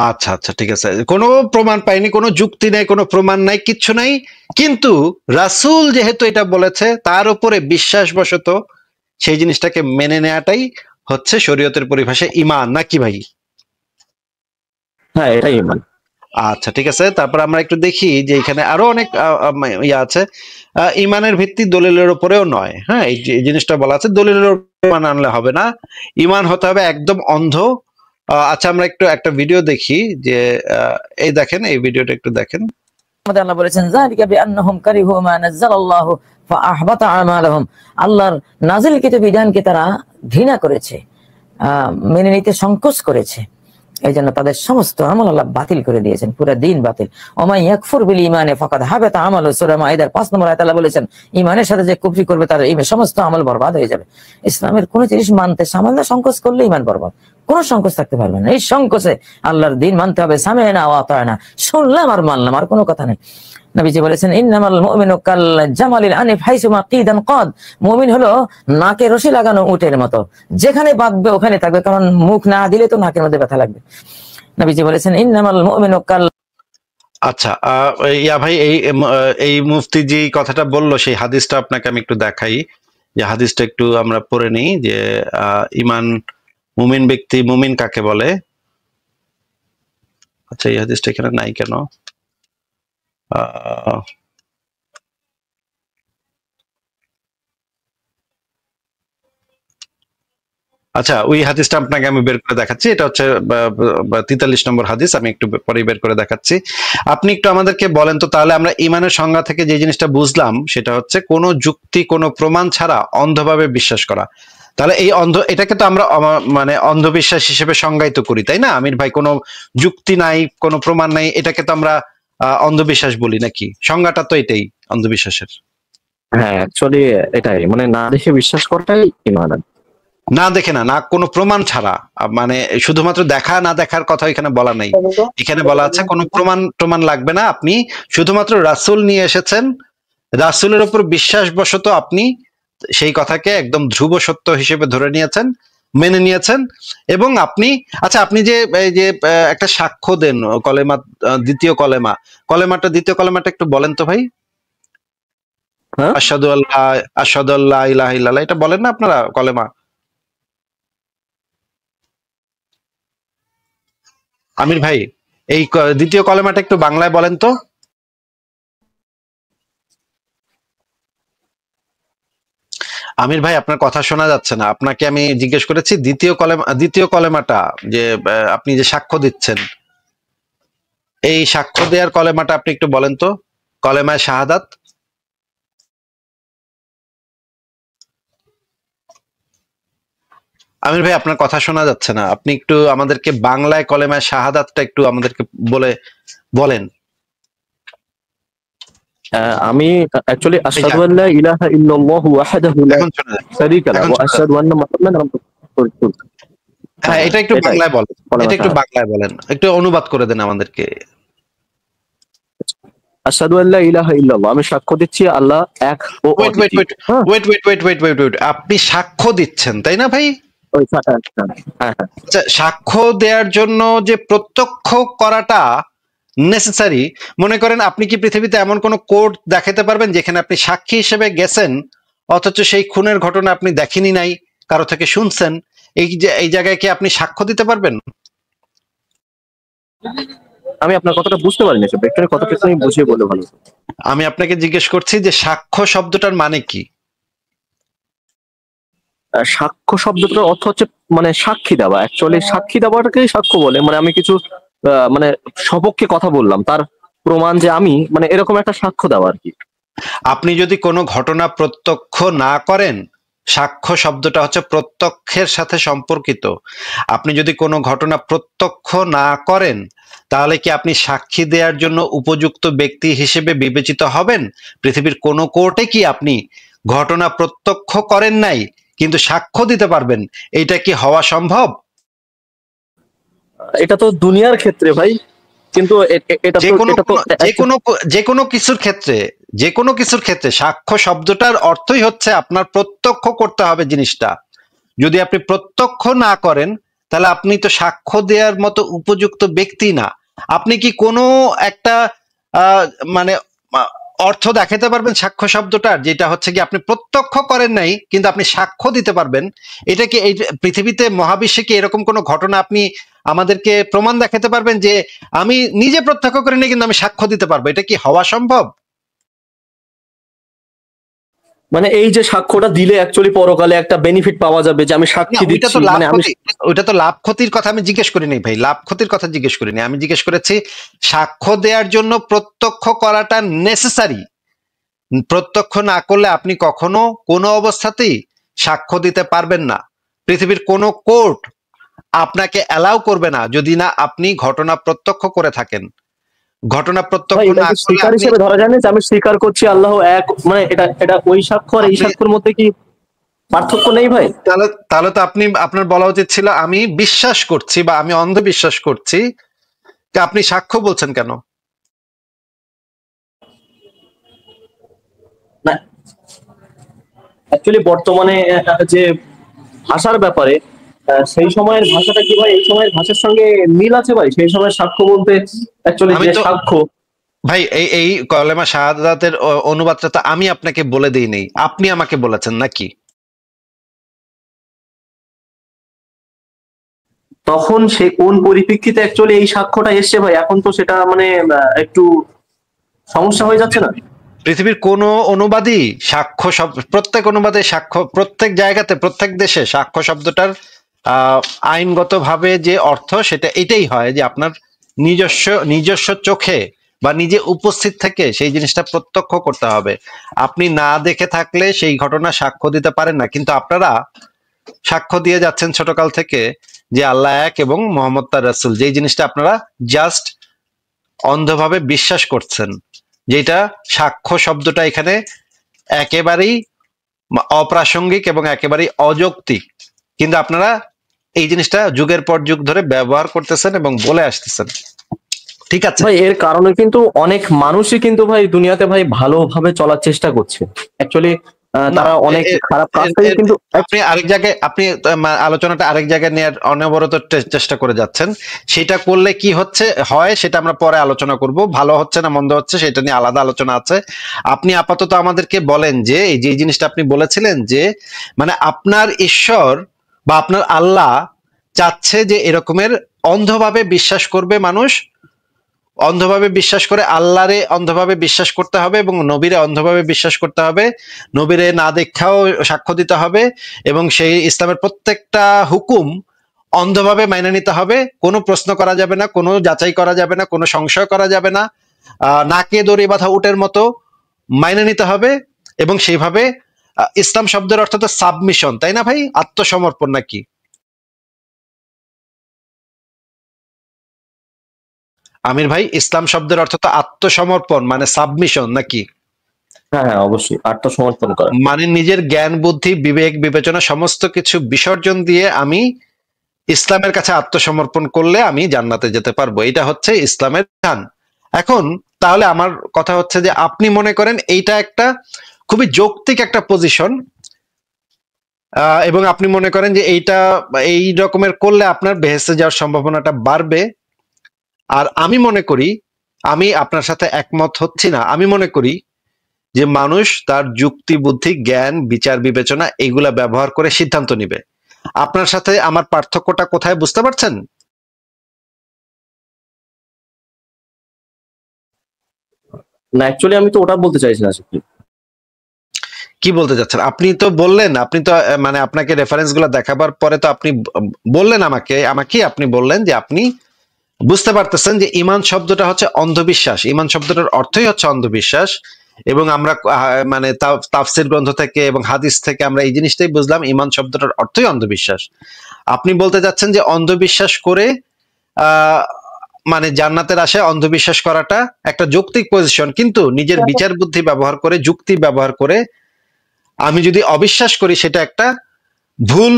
আচ্ছা আচ্ছা ঠিক আছে, কোনো প্রমাণ পাইনি, কোনো যুক্তি নাই, কোনো প্রমাণ নাই, কিচ্ছু নাই, কিন্তু রাসূল যেহেতু এটা বলেছে তার উপরে বিশ্বাসবশত সেই জিনিসটাকে মেনে নেওয়াটাই হচ্ছে শরীয়তের পরিভাষায় ঈমান, নাকি ভাই? হ্যাঁ, এটাই ঈমান। আচ্ছা ঠিক আছে, তারপর আমরা একটু দেখি যে এখানে আরো অনেক ইয়ে আছে। ঈমানের ভিত্তি দলিলের উপরেও নয়। হ্যাঁ, এই যে জিনিসটা বলা আছে, দলিলের উপর ঈমান আনলে হবে না, ঈমান হতে হবে একদম অন্ধ। আচ্ছা আমরা একটু একটা ভিডিও দেখি যে এই দেখেন, এই ভিডিওটা একটু দেখেন। আল্লাহ বলেছেন যালিকা বিআন্নাহুম কারিহু মা নাযালাল্লাহু ফাআহবাতা আমালাহুম, আল্লাহর নাযিলকৃত বিধানকে তারা ঘৃণা করেছে, মেনে নিতে সংকোচ করেছে, এই জন্য তাদের সমস্ত আমল আল্লাহ বাতিল করে দিয়েছেন, পুরো দিন বাতিল। ওমাই ইয়াকফুর বিল ঈমানে ফাকাদ হাবাতা আমালু, সূরা মাইদার 5 নম্বর আয়াতে আল্লাহ বলেছেন ঈমানের সাথে যে কুফরি করবে তার সমস্ত আমল বরবাদ হয়ে যাবে। ইসলামের কোন জিনিস মানতে সামান্য সংকোচ করলে ঈমান বরবাদ, কোনো সংকোচ থাকতে পারবে না। এই সংকোচে আল্লাহর দিন মানতে হবে, সামি'না ওয়া আতা'না, শুনলাম আর মানলাম, আর কোনো কথা নেই। নবীজি বলেছেন ইন্নামাল মুমিনু কাল জামালিল আনিফ হাইসুমা কিদান কাদ, মুমিন হলো নাকে রশি লাগানো উটের মতো, যেখানে বাঁধবে ওখানে থাকবে, কারণ মুখ না দিলে তো নাকের মধ্যে ব্যথা লাগবে। নবীজি বলেছেন ইন্নামাল মুমিনু কাল। আচ্ছা ইয়া ভাই, এই মুফতি যে কথাটা বললো সেই হাদিসটা আপনাকে আমি একটু দেখাই, যে হাদিসটা একটু আমরা পড়ে নিই, যে ঈমান, মুমিন ব্যক্তি, মুমিন কাকে বলে। আচ্ছা এই হাদিসটা এখানে নাই কেন? আচ্ছা ওই হাদিসটা আপনাকে আমি বের করে দেখাচ্ছি, এটা হচ্ছে 43 নম্বর হাদিস, আমি একটু পরে বের করে দেখাচ্ছি। আপনি একটু আমাদেরকে বলেন তো তাহলে, আমরা ঈমানের সংজ্ঞা থেকে যে জিনিসটা বুঝলাম সেটা হচ্ছে কোনো যুক্তি, কোনো প্রমাণ ছাড়া অন্ধভাবে বিশ্বাস করা। তাহলে এই এটাকে তো আমরা মানে অন্ধবিশ্বাস হিসেবে সংজ্ঞায়িত করি, তাই না আমির ভাই? কোনো যুক্তি নাই, কোনো প্রমাণ নাই, এটাকে তো আমরা অন্ধবিশ্বাস বলি, নাকি? সংজ্ঞাটা তো এটাই অন্ধবিশ্বাসের। হ্যাঁ, অ্যাকচুয়ালি এটাই, মানে না দেখে বিশ্বাস করাটাই ঈমান। না দেখে না, না কোনো প্রমাণ ছাড়া, মানে শুধুমাত্র দেখা না দেখার কথা এখানে বলা নাই, এখানে বলা আছে কোনো প্রমাণ লাগবে না, আপনি শুধুমাত্র রাসূল নিয়ে এসেছেন, রাসূলের উপর বিশ্বাসবশত আপনি সেই কথাকে একদম ধ্রুব সত্য হিসেবে ধরে নিয়েছেন, মেনে নিয়েছেন, এবং আপনি আচ্ছা আপনি যে এই যে একটা সাক্ষ্য দেন কলেমা, দ্বিতীয় দ্বিতীয় কলেমাটা একটু বলেন তো ভাই। আশহাদু আল্লাহ ইলাহা ইল্লাল্লাহ, এটা বলেন না আপনারা কলেমা? আমির ভাই এই দ্বিতীয় কলেমাটা একটু বাংলায় বলেন তো। আমির ভাই আপনার কথা শোনা যাচ্ছে না, আপনাকে আমি জিজ্ঞেস করেছি দ্বিতীয় কলেমাটা যে আপনি যে সাক্ষ্য দিচ্ছেন, এই সাক্ষ্য দেওয়ার কলেমাটা আপনি একটু বলেন তো, কলেমায়ে শাহাদাত। আমির ভাই আপনার কথা শোনা যাচ্ছে না, আপনি একটু আমাদেরকে বাংলায় কলেমায়ে শাহাদাতটা একটু আমাদেরকে বলেন। আমি অ্যাকচুয়ালি আশহাদু আল্লা ইলাহা ইল্লাল্লাহু ওয়াহদাহু লা শারীকা লাহু ওয়া আশহাদু আন্না মুহাম্মাদান রাসূলুল্লাহ। হ্যাঁ, এটা একটু বাংলায় বলেন, এটা একটু বাংলায় বলেন, একটু অনুবাদ করে দেন আমাদেরকে। আশহাদু আল্লা ইলাহা ইল্লাল্লাহ, আমি সাক্ষ্য দিচ্ছি আল্লাহ এক ও অদ্বিতীয়। ওয়েট, আপনি সাক্ষ্য দিচ্ছেন তাই না ভাই? আচ্ছা, সাক্ষ্য দেওয়ার জন্য যে প্রত্যক্ষ করাটা নেসেসারি, মনে করেন আপনি কি পৃথিবীতে এমন কোন কোর্ট দেখাতে পারবেন যেখানে আপনি সাক্ষী হিসেবে গেছেন অথচ সেই খুনের ঘটনা আপনি দেখেনি নাই, কারো থেকে শুনছেন, এই জায়গায় কি আপনি সাক্ষ্য দিতে পারবেন? আমি আপনার কথাটা বুঝতে পারিনি, একটু কথাটা আমি বুঝিয়ে বললে ভালো। আমি আপনাকে জিজ্ঞেস করছি যে সাক্ষ্য শব্দটার মানে কি? সাক্ষ্য শব্দটার অর্থ হচ্ছে মানে সাক্ষী দেওয়া। অ্যাকচুয়ালি সাক্ষী দেওয়াটাকেই সাক্ষ্য বলে, মানে আমি কিছু মানে সপক্ষে কথা বললাম, তার প্রমাণ যে আমি, মানে এরকম একটা সাক্ষ্য দেওয়া আর কি। আপনি যদি কোনো ঘটনা প্রত্যক্ষ না করেন, সাক্ষ্য শব্দটা হচ্ছে প্রত্যক্ষের সাথে সম্পর্কিত। আপনি যদি কোনো ঘটনা প্রত্যক্ষ না করেন, তাহলে কি আপনি সাক্ষী দেওয়ার জন্য উপযুক্ত ব্যক্তি হিসেবে বিবেচিত হবেন? পৃথিবীর কোনো কোর্টে কি আপনি ঘটনা প্রত্যক্ষ করেন নাই কিন্তু সাক্ষ্য দিতে পারবেন? এটা কি হওয়া সম্ভব? এটা তো দুনিয়ার ক্ষেত্রে ভাই, কিন্তু এটা যে তো কোনো এটা তো যে কোনো কিছুর ক্ষেত্রে সাক্ষ্য শব্দটার অর্থই হচ্ছে আপনার প্রত্যক্ষ করতে হবে জিনিসটা। যদি আপনি প্রত্যক্ষ না করেন, তাহলে আপনি তো সাক্ষ্য দেওয়ার মতো উপযুক্ত ব্যক্তি না। আপনি কি কোনো একটা মানে অর্থ দেখাতে পারবেন সাক্ষ্য শব্দটার, যেটা হচ্ছে কি আপনি প্রত্যক্ষ করেন নাই কিন্তু আপনি সাক্ষ্য দিতে পারবেন? এটা কি এই পৃথিবীতে, মহাবিশ্বে কি এরকম কোনো ঘটনা আপনি আমাদেরকে প্রমাণ দেখাতে পারবেন যে আমি নিজে প্রত্যক্ষ করিনি কিন্তু আমি সাক্ষ্য দিতে পারবো? এটা কি হওয়া সম্ভব? মানে এই যে সাক্ষ্যটা দিলে অ্যাকচুয়ালি পরকালে একটা বেনিফিট পাওয়া যাবে যে আমি না, সাক্ষী ওইটা দিচ্ছি, তো লাভ মানে আমি ক্ষতি, ওইটা তো লাভ ক্ষতির কথা আমি জিজ্ঞেস করি নাই ভাই, লাভ ক্ষতির কথা জিজ্ঞেস করিনি। আমি জিজ্ঞেস করেছি সাক্ষ্য দেওয়ার জন্য প্রত্যক্ষ করাটা নেসেসারি। প্রত্যক্ষ না করলে আপনি কখনো কোনো অবস্থাতেই সাক্ষ্য দিতে পারবেন না। পৃথিবীর কোনো কোর্ট আপনাকে অ্যালাউ করবে না যদি না আপনি ঘটনা প্রত্যক্ষ করে থাকেন। ঘটনা ভাই প্রত্যক্ষ এটা না কি করলে স্বীকার আপনি হিসেবে ধরা যায় না যে আমি স্বীকার করছি আল্লাহ এক, মানে এটা ওই সাক্ষ্য আর এই আপনি সাক্ষ্যের মধ্যে কি পার্থক্য নেই ভাই? তাহলে তাহলে তো আপনার বলা উচিত ছিল আমি বিশ্বাস করছি বা আমি অন্ধবিশ্বাস করছি। তা আপনি সাক্ষ্য বলছেন কেন? না, অ্যাকচুয়ালি বর্তমানে যে ভাষার ব্যাপারে সেই সময়ের ভাষাটা কি ভাই এই সময়ের ভাষার সঙ্গে মিল আছে ভাই? সেই সময়ের সাক্ষ্য বলতে অ্যাকচুয়ালি আমি যে তো সাক্ষ্য, ভাই এই কলেমা শাহাদাতের অনুবাদটা তো আমি আপনাকে বলে দিই নেই, আপনি আমাকে বলেছেন নাকি? তখন সে কোন পরিপ্রেক্ষিতে অ্যাকচুয়ালি এই সাক্ষ্যটা এসছে ভাই, এখন তো সেটা মানে একটু সমস্যা হয়ে যাচ্ছে না? পৃথিবীর কোন অনুবাদই সাক্ষ্য প্রত্যেক অনুবাদে সাক্ষ্য, প্রত্যেক জায়গাতে প্রত্যেক দেশে সাক্ষ্য শব্দটার আইনগতভাবে যে অর্থ সেটা এটাই হয় যে আপনার নিজস্ব চোখে বা নিজে উপস্থিত থেকে সেই জিনিসটা প্রত্যক্ষ করতে হবে। আপনি না দেখে থাকলে সেই ঘটনা সাক্ষ্য দিতে পারেন না। কিন্তু আপনারা সাক্ষ্য দিয়ে যাচ্ছেন ছোটকাল থেকে যে আল্লাহ এক এবং মোহাম্মদ তার রাসূল, যেই জিনিসটা আপনারা জাস্ট অন্ধভাবে বিশ্বাস করছেন, যেটা সাক্ষ্য শব্দটা এখানে একেবারেই অপ্রাসঙ্গিক এবং একেবারেই অযৌক্তিক। কিন্তু আপনারা এই জিনিসটা যুগের পর যুগ ধরে ব্যবহার করতেছেন এবং বলে আসতেছেন। ঠিক আছে ভাই এর কারণে কিন্তু অনেক মানুষই কিন্তু ভাই দুনিয়াতে ভাই ভালোভাবে চলার চেষ্টা করছে অ্যাকচুয়ালি, না, তারা অনেক খারাপ কাজ থেকে কিন্তু আপনি আরেক জায়গায়, আপনি আলোচনাটা আরেক জায়গায় নেওয়ার অনবরত চেষ্টা করে যাচ্ছেন। সেটা করলে কি হয় সেটা আমরা পরে আলোচনা করব। ভালো হচ্ছে না মন্দ হচ্ছে সেটা নিয়ে আলাদা আলোচনা আছে। আপনি আপাতত আমাদেরকে বলেন যে এই যে জিনিসটা আপনি বলেছিলেন যে মানে আপনার ঈশ্বর বা আপনার আল্লাহ চাচ্ছে যে এরকমের অন্ধভাবে বিশ্বাস করবে মানুষ, অন্ধভাবে বিশ্বাস করে আল্লাহরে অন্ধভাবে বিশ্বাস করতে হবে এবং নবীরে অন্ধভাবে বিশ্বাস করতে হবে, নবীরে না দেখাও সাক্ষ্য দিতে হবে এবং সেই ইসলামের প্রত্যেকটা হুকুম অন্ধভাবে মাইনে নিতে হবে। কোনো প্রশ্ন করা যাবে না, কোনো যাচাই করা যাবে না, কোনো সংশয় করা যাবে না। নাকে দড়ি বাঁধা উটের মতো মাইনে নিতে হবে। এবং সেইভাবে ইসলাম শব্দের অর্থ তো সাবমিশন, তাই না ভাই? আত্মসমর্পণ নাকি? আমির ভাই, ইসলাম শব্দের অর্থ তো আত্মসমর্পণ মানে সাবমিশন নাকি? হ্যাঁ হ্যাঁ অবশ্যই আত্মসমর্পণ করা। মানে নিজের জ্ঞান বুদ্ধি বিবেক বিবেচনা সমস্ত কিছু বিসর্জন দিয়ে আমি ইসলামের কাছে আত্মসমর্পণ করলে আমি জান্নাতে যেতে পারবো, এটা হচ্ছে ইসলামের বিধান। এখন তাহলে আমার কথা হচ্ছে যে আপনি মনে করেন এইটা একটা খুবই যৌক্তিক একটা পজিশন এবং আপনি মনে করেন যে এইটা এই রকমের করলে আপনার বেহেশতে যাওয়ার সম্ভাবনাটা বাড়বে। আর আমি মনে করি, আমি আপনার সাথে একমত হচ্ছি না। আমি মনে করি যে মানুষ তার যুক্তি বুদ্ধি জ্ঞান বিচার বিবেচনা এগুলা ব্যবহার করে সিদ্ধান্ত নিবে। আপনার সাথে আমার পার্থক্যটা কোথায় বুঝতে পারছেন? না অ্যাকচুয়ালি আমি তো ওটা বলতে চাইছি না। কি বলতে চাচ্ছেন? আপনি তো বললেন, আপনি তো মানে আপনাকে রেফারেন্স গুলো দেখাবার পরে তো আপনি বললেন আমাকে আপনি বললেন যে আপনি বুঝতে পারতেছেন যে ঈমান শব্দটা হচ্ছে অন্ধবিশ্বাস, ঈমান শব্দটার অর্থই হচ্ছে অন্ধবিশ্বাস এবং আমরা মানে তাফসির গ্রন্থ থেকে এবং হাদিস থেকে আমরা এই জিনিসটাই বুঝলাম, ঈমান শব্দটার অর্থই অন্ধবিশ্বাস। আপনি বলতে চাচ্ছেন যে অন্ধবিশ্বাস করে মানে জান্নাতের আশায় অন্ধবিশ্বাস করাটা একটা যৌক্তিক পজিশন, কিন্তু নিজের বিচার বুদ্ধি ব্যবহার করে, যুক্তি ব্যবহার করে আমি যদি অবিশ্বাস করি সেটা একটা ভুল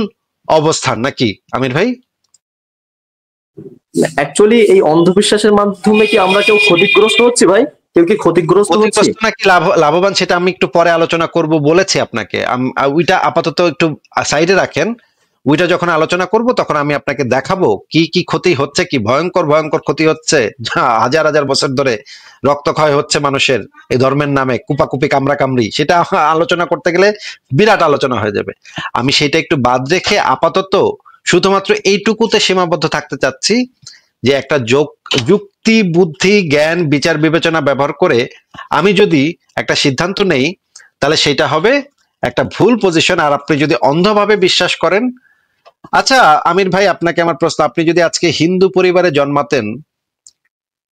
অবস্থান, নাকি আমির ভাই? অ্যাকচুয়ালি এই অন্ধবিশ্বাসের মাধ্যমে কি আমরা কেউ ক্ষতিগ্রস্ত হচ্ছি ভাই? কেউ কি ক্ষতিগ্রস্ত হচ্ছে ক্ষতিগ্রস্ত নাকি লাভবান সেটা আমি একটু পরে আলোচনা করব বলেছি আপনাকে। ওইটা আপাতত একটু সাইডে রাখেন, ওইটা যখন আলোচনা করব তখন আমি আপনাকে দেখাবো কি কি ক্ষতি হচ্ছে, কি ভয়ঙ্কর ভয়ঙ্কর ক্ষতি হচ্ছে, হাজার হাজার বছর ধরে রক্তক্ষয় হচ্ছে মানুষের এই ধর্মের নামে, কুপাকুপি কামড়া কামড়ি, সেটা আলোচনা করতে গেলে বিরাট আলোচনা হয়ে যাবে। আমি সেটা একটু বাদ রেখে আপাতত শুধুমাত্র এইটুকুতে সীমাবদ্ধ থাকতে চাচ্ছি যে একটা যুক্তি বুদ্ধি জ্ঞান বিচার বিবেচনা ব্যবহার করে আমি যদি একটা সিদ্ধান্ত নেই তাহলে সেটা হবে একটা ভুল পজিশন। আর আপনি যদি অন্ধভাবে বিশ্বাস করেন, আচ্ছা আমির ভাই আপনাকে আমার প্রশ্ন, আপনি যদি আজকে হিন্দু পরিবারে জন্মাতেন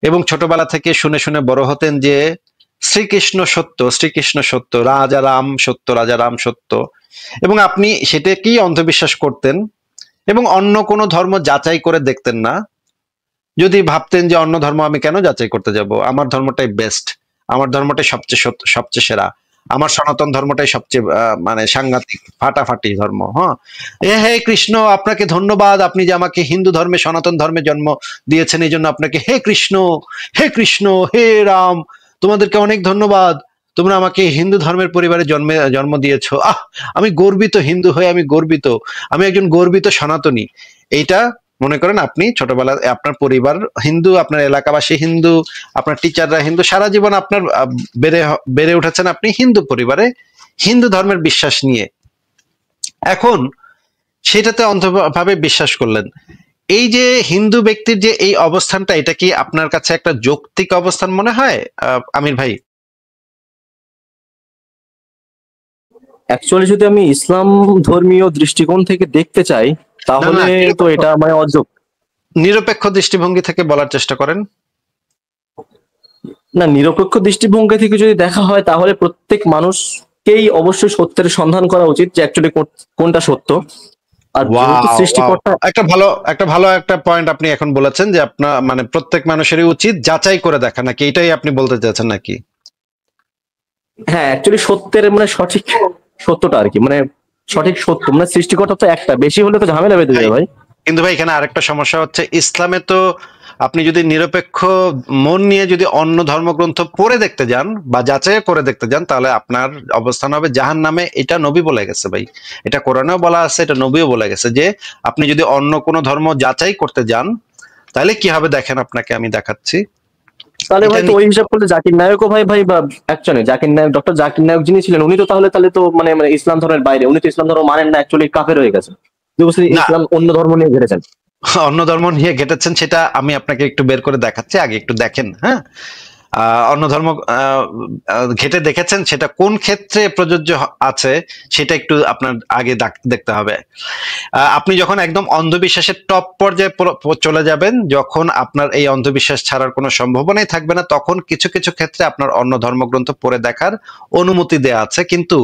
এবং ছোটবেলা থেকে শুনে শুনে বড় হতেন যে শ্রীকৃষ্ণ সত্য, শ্রীকৃষ্ণ সত্য, রাজা রাম সত্য, রাজা রাম সত্য, এবং আপনি সেটাকেই অন্ধবিশ্বাস করতেন এবং অন্য কোনো ধর্ম যাচাই করে দেখতেন না, যদি ভাবতেন যে অন্য ধর্ম আমি কেন যাচাই করতে যাব, আমার ধর্মটাই বেস্ট, আমার ধর্মটাই সবচেয়ে সেরা, আমার সনাতন ধর্মটাই সবচেয়ে মানে সাংঘাতিক ফাটাফাটি ধর্ম, হ্যাঁ হে কৃষ্ণ আপনাকে ধন্যবাদ, আপনি যে আমাকে হিন্দু ধর্মে সনাতন ধর্মে জন্ম দিয়েছেন এই জন্য আপনাকে হে কৃষ্ণ হে রাম, তোমাদেরকে অনেক ধন্যবাদ, তোমরা আমাকে হিন্দু ধর্মের পরিবারে জন্ম দিয়েছো, আমি গর্বিত হিন্দু হয়ে, আমি গর্বিত, আমি একজন গর্বিত সনাতনী। এইটা মনে করেন আপনি ছোটবেলায় আপনার পরিবার হিন্দু, আপনার এলাকাবাসী হিন্দু, আপনার টিচাররা হিন্দু, সারা জীবন আপনার বেড়ে উঠেছেন আপনি হিন্দু পরিবারে, হিন্দু ধর্মের বিশ্বাস নিয়ে, এখন সেটাতে অন্ধভাবে বিশ্বাস করলেন। এই যে হিন্দু ব্যক্তির যে এই অবস্থানটা, এটা কি আপনার কাছে একটা যৌক্তিক অবস্থান মনে হয় আমির ভাই? অ্যাকচুয়ালি যদি আমি ইসলাম ধর্মীয় দৃষ্টিকোণ থেকে দেখতে চাই তাহলে তো এটা মানে নিরপেক্ষ দৃষ্টিভঙ্গি থেকে বলার চেষ্টা করেন। না, নিরপেক্ষ দৃষ্টিভঙ্গি থেকে যদি দেখা হয় তাহলে প্রত্যেক মানুষকেই অবশ্যই সত্যের সন্ধান করা উচিত যে অ্যাকচুয়ালি কোনটা সত্য। আর সৃষ্টিকর্তা একটা ভালো পয়েন্ট আপনি এখন বলেছেন যে আপনার মানে প্রত্যেক মানুষেরই উচিত যাচাই করে দেখা, নাকি এটাই আপনি বলতে চাচ্ছেন নাকি? হ্যাঁ, অ্যাকচুয়ালি সত্যের মানে সঠিক সত্যটা আর কি, মানে সঠিক সত্য মানে সৃষ্টিকর্তা তো একটা, বেশি হলে তো ঝামেলা বেঁধে যাবে ভাই। কিন্তু ভাই এখানে আরেকটা সমস্যা হচ্ছে, ইসলামে তো আপনি যদি নিরপেক্ষ মন নিয়ে যদি অন্য ধর্মগ্রন্থ পড়ে দেখতে যান বা যাচাই করে দেখতে যান তাহলে আপনার অবস্থান হবে জাহান্নামে। এটা নবী বলে গেছে ভাই, এটা কোরআনেও বলা আছে, এটা নবীও বলে গেছে যে আপনি যদি অন্য কোনো ধর্ম যাচাই করতে যান তাহলে কি হবে দেখেন, আপনাকে আমি দেখাচ্ছি। তাহলে ভাই তো ওই হিসাব করলে জাকির নায়কও ভাই বা অ্যাকচুয়ালি জাকির নায়ক, ডক্টর জাকির নায়ক যিনি ছিলেন উনি তো তাহলে তো মানে ইসলাম ধর্মের বাইরে, উনি তো ইসলাম ধর্ম মানেন না, অ্যাকচুয়ালি কাফের হয়ে গেছে, ইসলাম অন্য ধর্ম নিয়ে ঘেটেছেন। অন্য ধর্ম নিয়ে ঘেটেছেন সেটা আমি আপনাকে একটু বের করে দেখাচ্ছি, আগে একটু দেখেন। হ্যাঁ, অন্য ধর্ম ঘেটে দেখেছেন, সেটা কোন ক্ষেত্রে প্রযোজ্য আছে সেটা একটু আপনার আগে দেখতে হবে। আপনি যখন একদম অন্ধবিশ্বাসের টপ পর্যায়ে চলে যাবেন, যখন আপনার এই অন্ধবিশ্বাস ছাড়ার কোনো সম্ভাবনাই থাকবে না, তখন কিছু কিছু ক্ষেত্রে আপনার অন্য ধর্মগ্রন্থ পড়ে দেখার অনুমতি দেয়া আছে। কিন্তু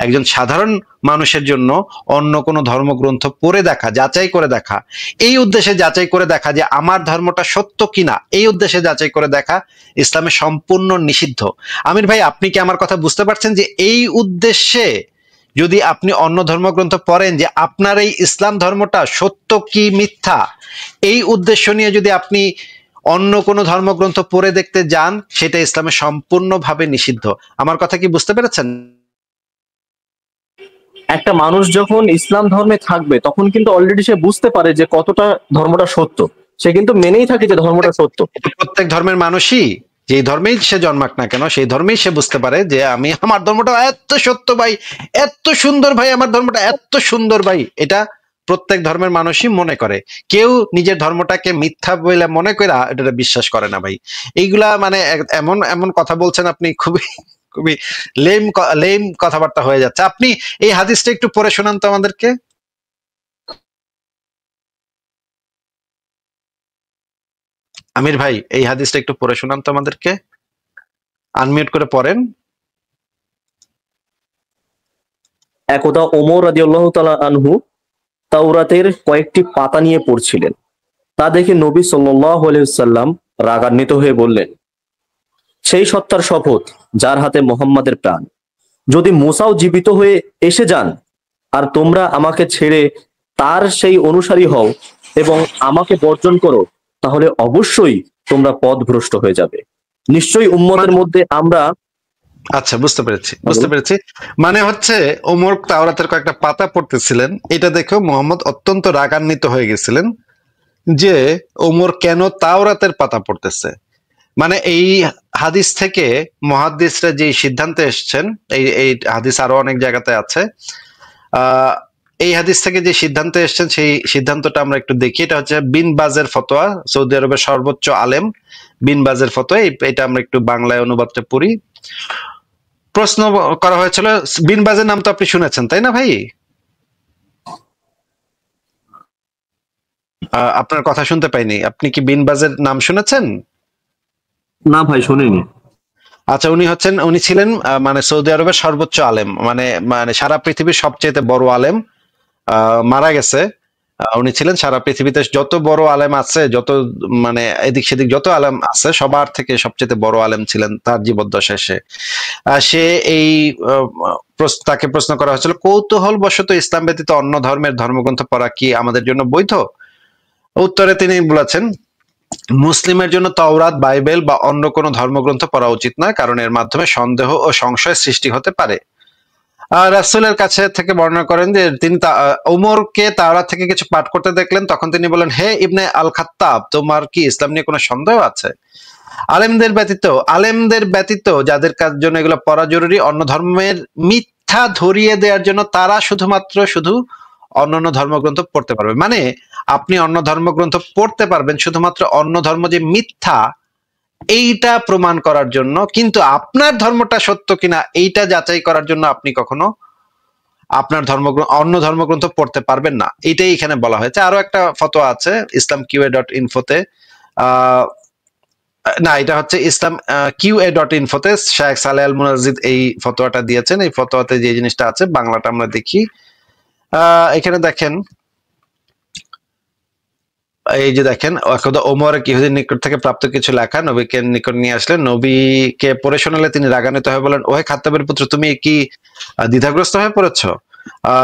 একজন সাধারণ মানুষের জন্য অন্য কোনো ধর্মগ্রন্থ পড়ে দেখা, যাচাই করে দেখা, এই উদ্দেশ্যে যাচাই করে দেখা যে আমার ধর্মটা সত্য কিনা, এই উদ্দেশ্যে যাচাই করে দেখা ইসলামে সম্পূর্ণ নিষিদ্ধ। আমির ভাই আপনি কি আমার কথা বুঝতে পারছেন যে এই উদ্দেশ্যে যদি আপনি অন্য ধর্মগ্রন্থ পড়েন যে আপনার এই ইসলাম ধর্মটা সত্য কি মিথ্যা, এই উদ্দেশ্য নিয়ে যদি আপনি অন্য কোনো ধর্মগ্রন্থ পড়ে দেখতে যান সেটা ইসলামে সম্পূর্ণভাবে নিষিদ্ধ। আমার কথা কি বুঝতে পেরেছেন? একটা মানুষ যখন ইসলাম ধর্মে থাকবে তখন কিন্তু অলরেডি সে বুঝতে পারে যে কতটা ধর্মটা সত্য, সে কিন্তু মেনেই থাকে যে ধর্মটা সত্য। প্রত্যেক ধর্মের মানুষই যেই ধর্মেই সে জন্মাক না কেন সেই ধর্মেই সে বুঝতে পারে যে আমার ধর্মটা এত সত্য ভাই, এত সুন্দর ভাই, আমার ধর্মটা এত সুন্দর ভাই, এটা প্রত্যেক ধর্মের মানুষই মনে করে। কেউ নিজের ধর্মটাকে মিথ্যা বলে মনে করে এটা বিশ্বাস করে না ভাই। এইগুলা মানে এমন এমন কথা বলছেন আপনি, খুবই খুবই লেম কথাবার্তা হয়ে যাচ্ছে। আপনি এই হাদিসটা একটু পড়ে শোনান তো আমাদেরকে। আমির ভাই এই হাদিসটা একটু পড়ে শোনান তো আমাদেরকে, আনমিউট করে পড়েন। একদা ওমর রাদিয়াল্লাহু তাআলা আনহু তাওরাতের কয়েকটি পাতা নিয়ে পড়ছিলেন। তা দেখে নবী সাল্লাল্লাহু আলাইহি ওয়াসাল্লাম রাগান্বিত হয়ে বললেন, সেই সত্তার শপথ যার হাতে মুহাম্মাদের প্রাণ, যদি মুসাও জীবিত হয়ে এসে যান আর তোমরা আমাকে ছেড়ে তার সেই অনুসারী হও এবং আমাকে বর্জন করো, তাহলে অবশ্যই তোমরা পথভ্রষ্ট হয়ে যাবে। নিশ্চয়ই উম্মতের মধ্যে আমরা। আচ্ছা, বুঝতে পেরেছি। মানে হচ্ছে ওমর তাওরাতের কয়েকটা পাতা পড়তেছিলেন, এটা দেখেও মুহাম্মদ অত্যন্ত রাগান্বিত হয়ে গেছিলেন যে ওমর কেন তাওরাতের পাতা পড়তেছে। মানে এই হাদিস থেকে মুহাদ্দিসরা যে সিদ্ধান্তে এসেছেন, এই হাদিস আরো অনেক জায়গাতে আছে, এই হাদিস থেকে যে সিদ্ধান্তে এসেছেন সেই সিদ্ধান্তটা আমরা একটু দেখি। এটা হচ্ছে বিন বাজের ফতোয়া, সৌদি আরবের সর্বোচ্চ আলেম বিন বাজের ফতোয়া। এটা আমরা একটু বাংলায় অনুবাদটা পড়ি। প্রশ্ন করা হয়েছিল, বিন বাজের নাম তো আপনি শুনেছেন তাই না ভাই? আপনার কথা শুনতে পাইনি, আপনি কি বিন বাজের নাম শুনেছেন? না ভাই, শুনিনি। আচ্ছা, উনি ছিলেন মানে সৌদি আরবের সর্বোচ্চ আলেম, মানে সারা পৃথিবীর সবচেয়ে বড় আলেম। মারা গেছে। উনি ছিলেন সারা পৃথিবীতে যত বড় আলেম আছে, যত মানে এদিক সেদিক যত আলেম আছে, সবার থেকে সবচেয়ে বড় আলেম ছিলেন তার জীবদ্দশায়। সে এই তাকে প্রশ্ন করা হয়েছিল, কৌতূহল বশত ইসলাম ব্যতীত অন্য ধর্মের ধর্মগ্রন্থ পড়া কি আমাদের জন্য বৈধ? উত্তরে তিনি বলেছেন, মুসলিমের জন্য তাওরাত, বাইবেল বা অন্য কোনো ধর্মগ্রন্থ পড়া উচিত নয়, কারণ এর মাধ্যমে সন্দেহ ও সংশয় সৃষ্টি হতে পারে। রাসূলের কাছে থেকে বর্ণনা করেন যে তিনি ওমরকে তাওরাত থেকে কিছু পাঠ করতে দেখলেন, তখন তিনি বলেন, হে ইবনে আল খাত্তাব, তোমার কি ইসলাম নিয়ে কোনো সন্দেহ আছে? আলেমদের ব্যতীত যাদের কাজ জন্য এগুলো পড়া জরুরি, অন্য ধর্মের মিথ্যা ধরিয়ে দেওয়ার জন্য তারা শুধু অন্যান্য ধর্মগ্রন্থ পড়তে পারবে। মানে আপনি অন্য ধর্মগ্রন্থ পড়তে পারবেন শুধুমাত্র অন্য ধর্ম যে মিথ্যা এইটা প্রমাণ করার জন্য, কিন্তু আপনার ধর্মটা সত্য কিনা এইটা যাচাই করার জন্য আপনি কখনো আপনার অন্য ধর্মগ্রন্থ পড়তে পারবেন না। এইটাই এখানে বলা হয়েছে। আরো একটা ফতোয়া আছে islamqa.info-তে, না এটা হচ্ছে ইসলাম qa.info-তে শেখ সালেহ আল মুনাজ্জিদ এই ফতোয়াটা দিয়েছেন। এই ফতোয়াতে যে জিনিসটা আছে বাংলাটা আমরা দেখি। এখানে দেখেন, এই যে দেখেন, ওমর ইহুদির নিকট থেকে প্রাপ্ত কিছু লেখা নবীকে নিকট নিয়ে আসলেন, নবীকে পড়ে শোনালে তিনি রাগান্বিত হয়ে বলেন, ওহে খাত্তাবের পুত্র, তুমি কি দ্বিধাগ্রস্ত হয়ে পড়েছ?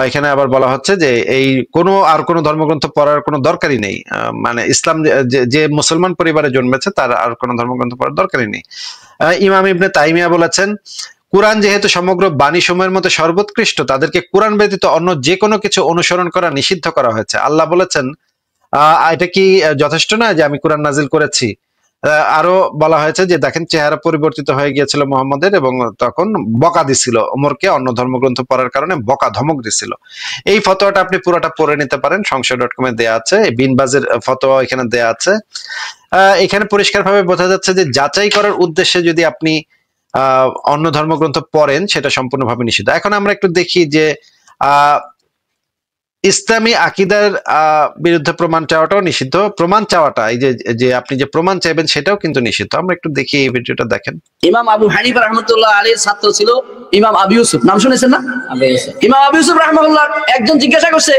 এখানে আবার বলা হচ্ছে যে এই আর কোনো ধর্মগ্রন্থ পড়ার কোনো দরকারই নেই। মানে ইসলাম যে মুসলমান পরিবারে জন্মেছে তার আর কোনো ধর্মগ্রন্থ পড়ার দরকারই নেই। ইমাম ইবনে তাইমিয়া বলেছেন, কুরআন যেহেতু সমগ্র বাণী সময়ের মধ্যে সর্বোৎকৃষ্ট, তাদেরকে কুরআন ব্যতীত অন্য যে কোনো কিছু অনুসরণ করা নিষিদ্ধ করা হয়েছে। আল্লাহ বলেছেন, এটা কি যথেষ্ট না যে আমি কুরআন নাজিল করেছি? আরো বলা হয়েছে যে দেখেন, চেহারা পরিবর্তিত হয়ে গিয়েছিল মুহাম্মদের এবং তখন বকা দিছিল ওমরকে, অন্য ধর্মগ্রন্থ পড়ার কারণে বকা ধমক দিছিল। এই ফতোয়াটা আপনি পুরোটা পড়ে নিতে পারেন, সংশয়.com-এ দেয়া আছে। বিন বাজের ফতোয়া এখানে দেয়া আছে। এখানে পরিষ্কারভাবে বোঝা যাচ্ছে যে যাচাই করার উদ্দেশ্যে যদি আপনি অন্য ধর্মগ্রন্থ পড়েন সেটা সম্পূর্ণভাবে নিষিদ্ধ। এখন আমরা একটু দেখি যে ইসলামী আকীদার বিরুদ্ধে প্রমাণ চাওয়াটাও নিষিদ্ধ। প্রমাণ চাওয়াটা, এই যে আপনি যে প্রমাণ চাইবেন সেটাও কিন্তু নিষিদ্ধ। আমরা একটু দেখি, এই ভিডিওটা দেখেন। ইমাম আবু হানিফা রাহমাতুল্লাহ আলাইহির ছাত্র ছিল ইমাম আবু ইউসুফ, নাম শুনেছেন না? ইমাম আবু ইউসুফ রাহমাহুল্লাহ একজন জিজ্ঞাসা করছে,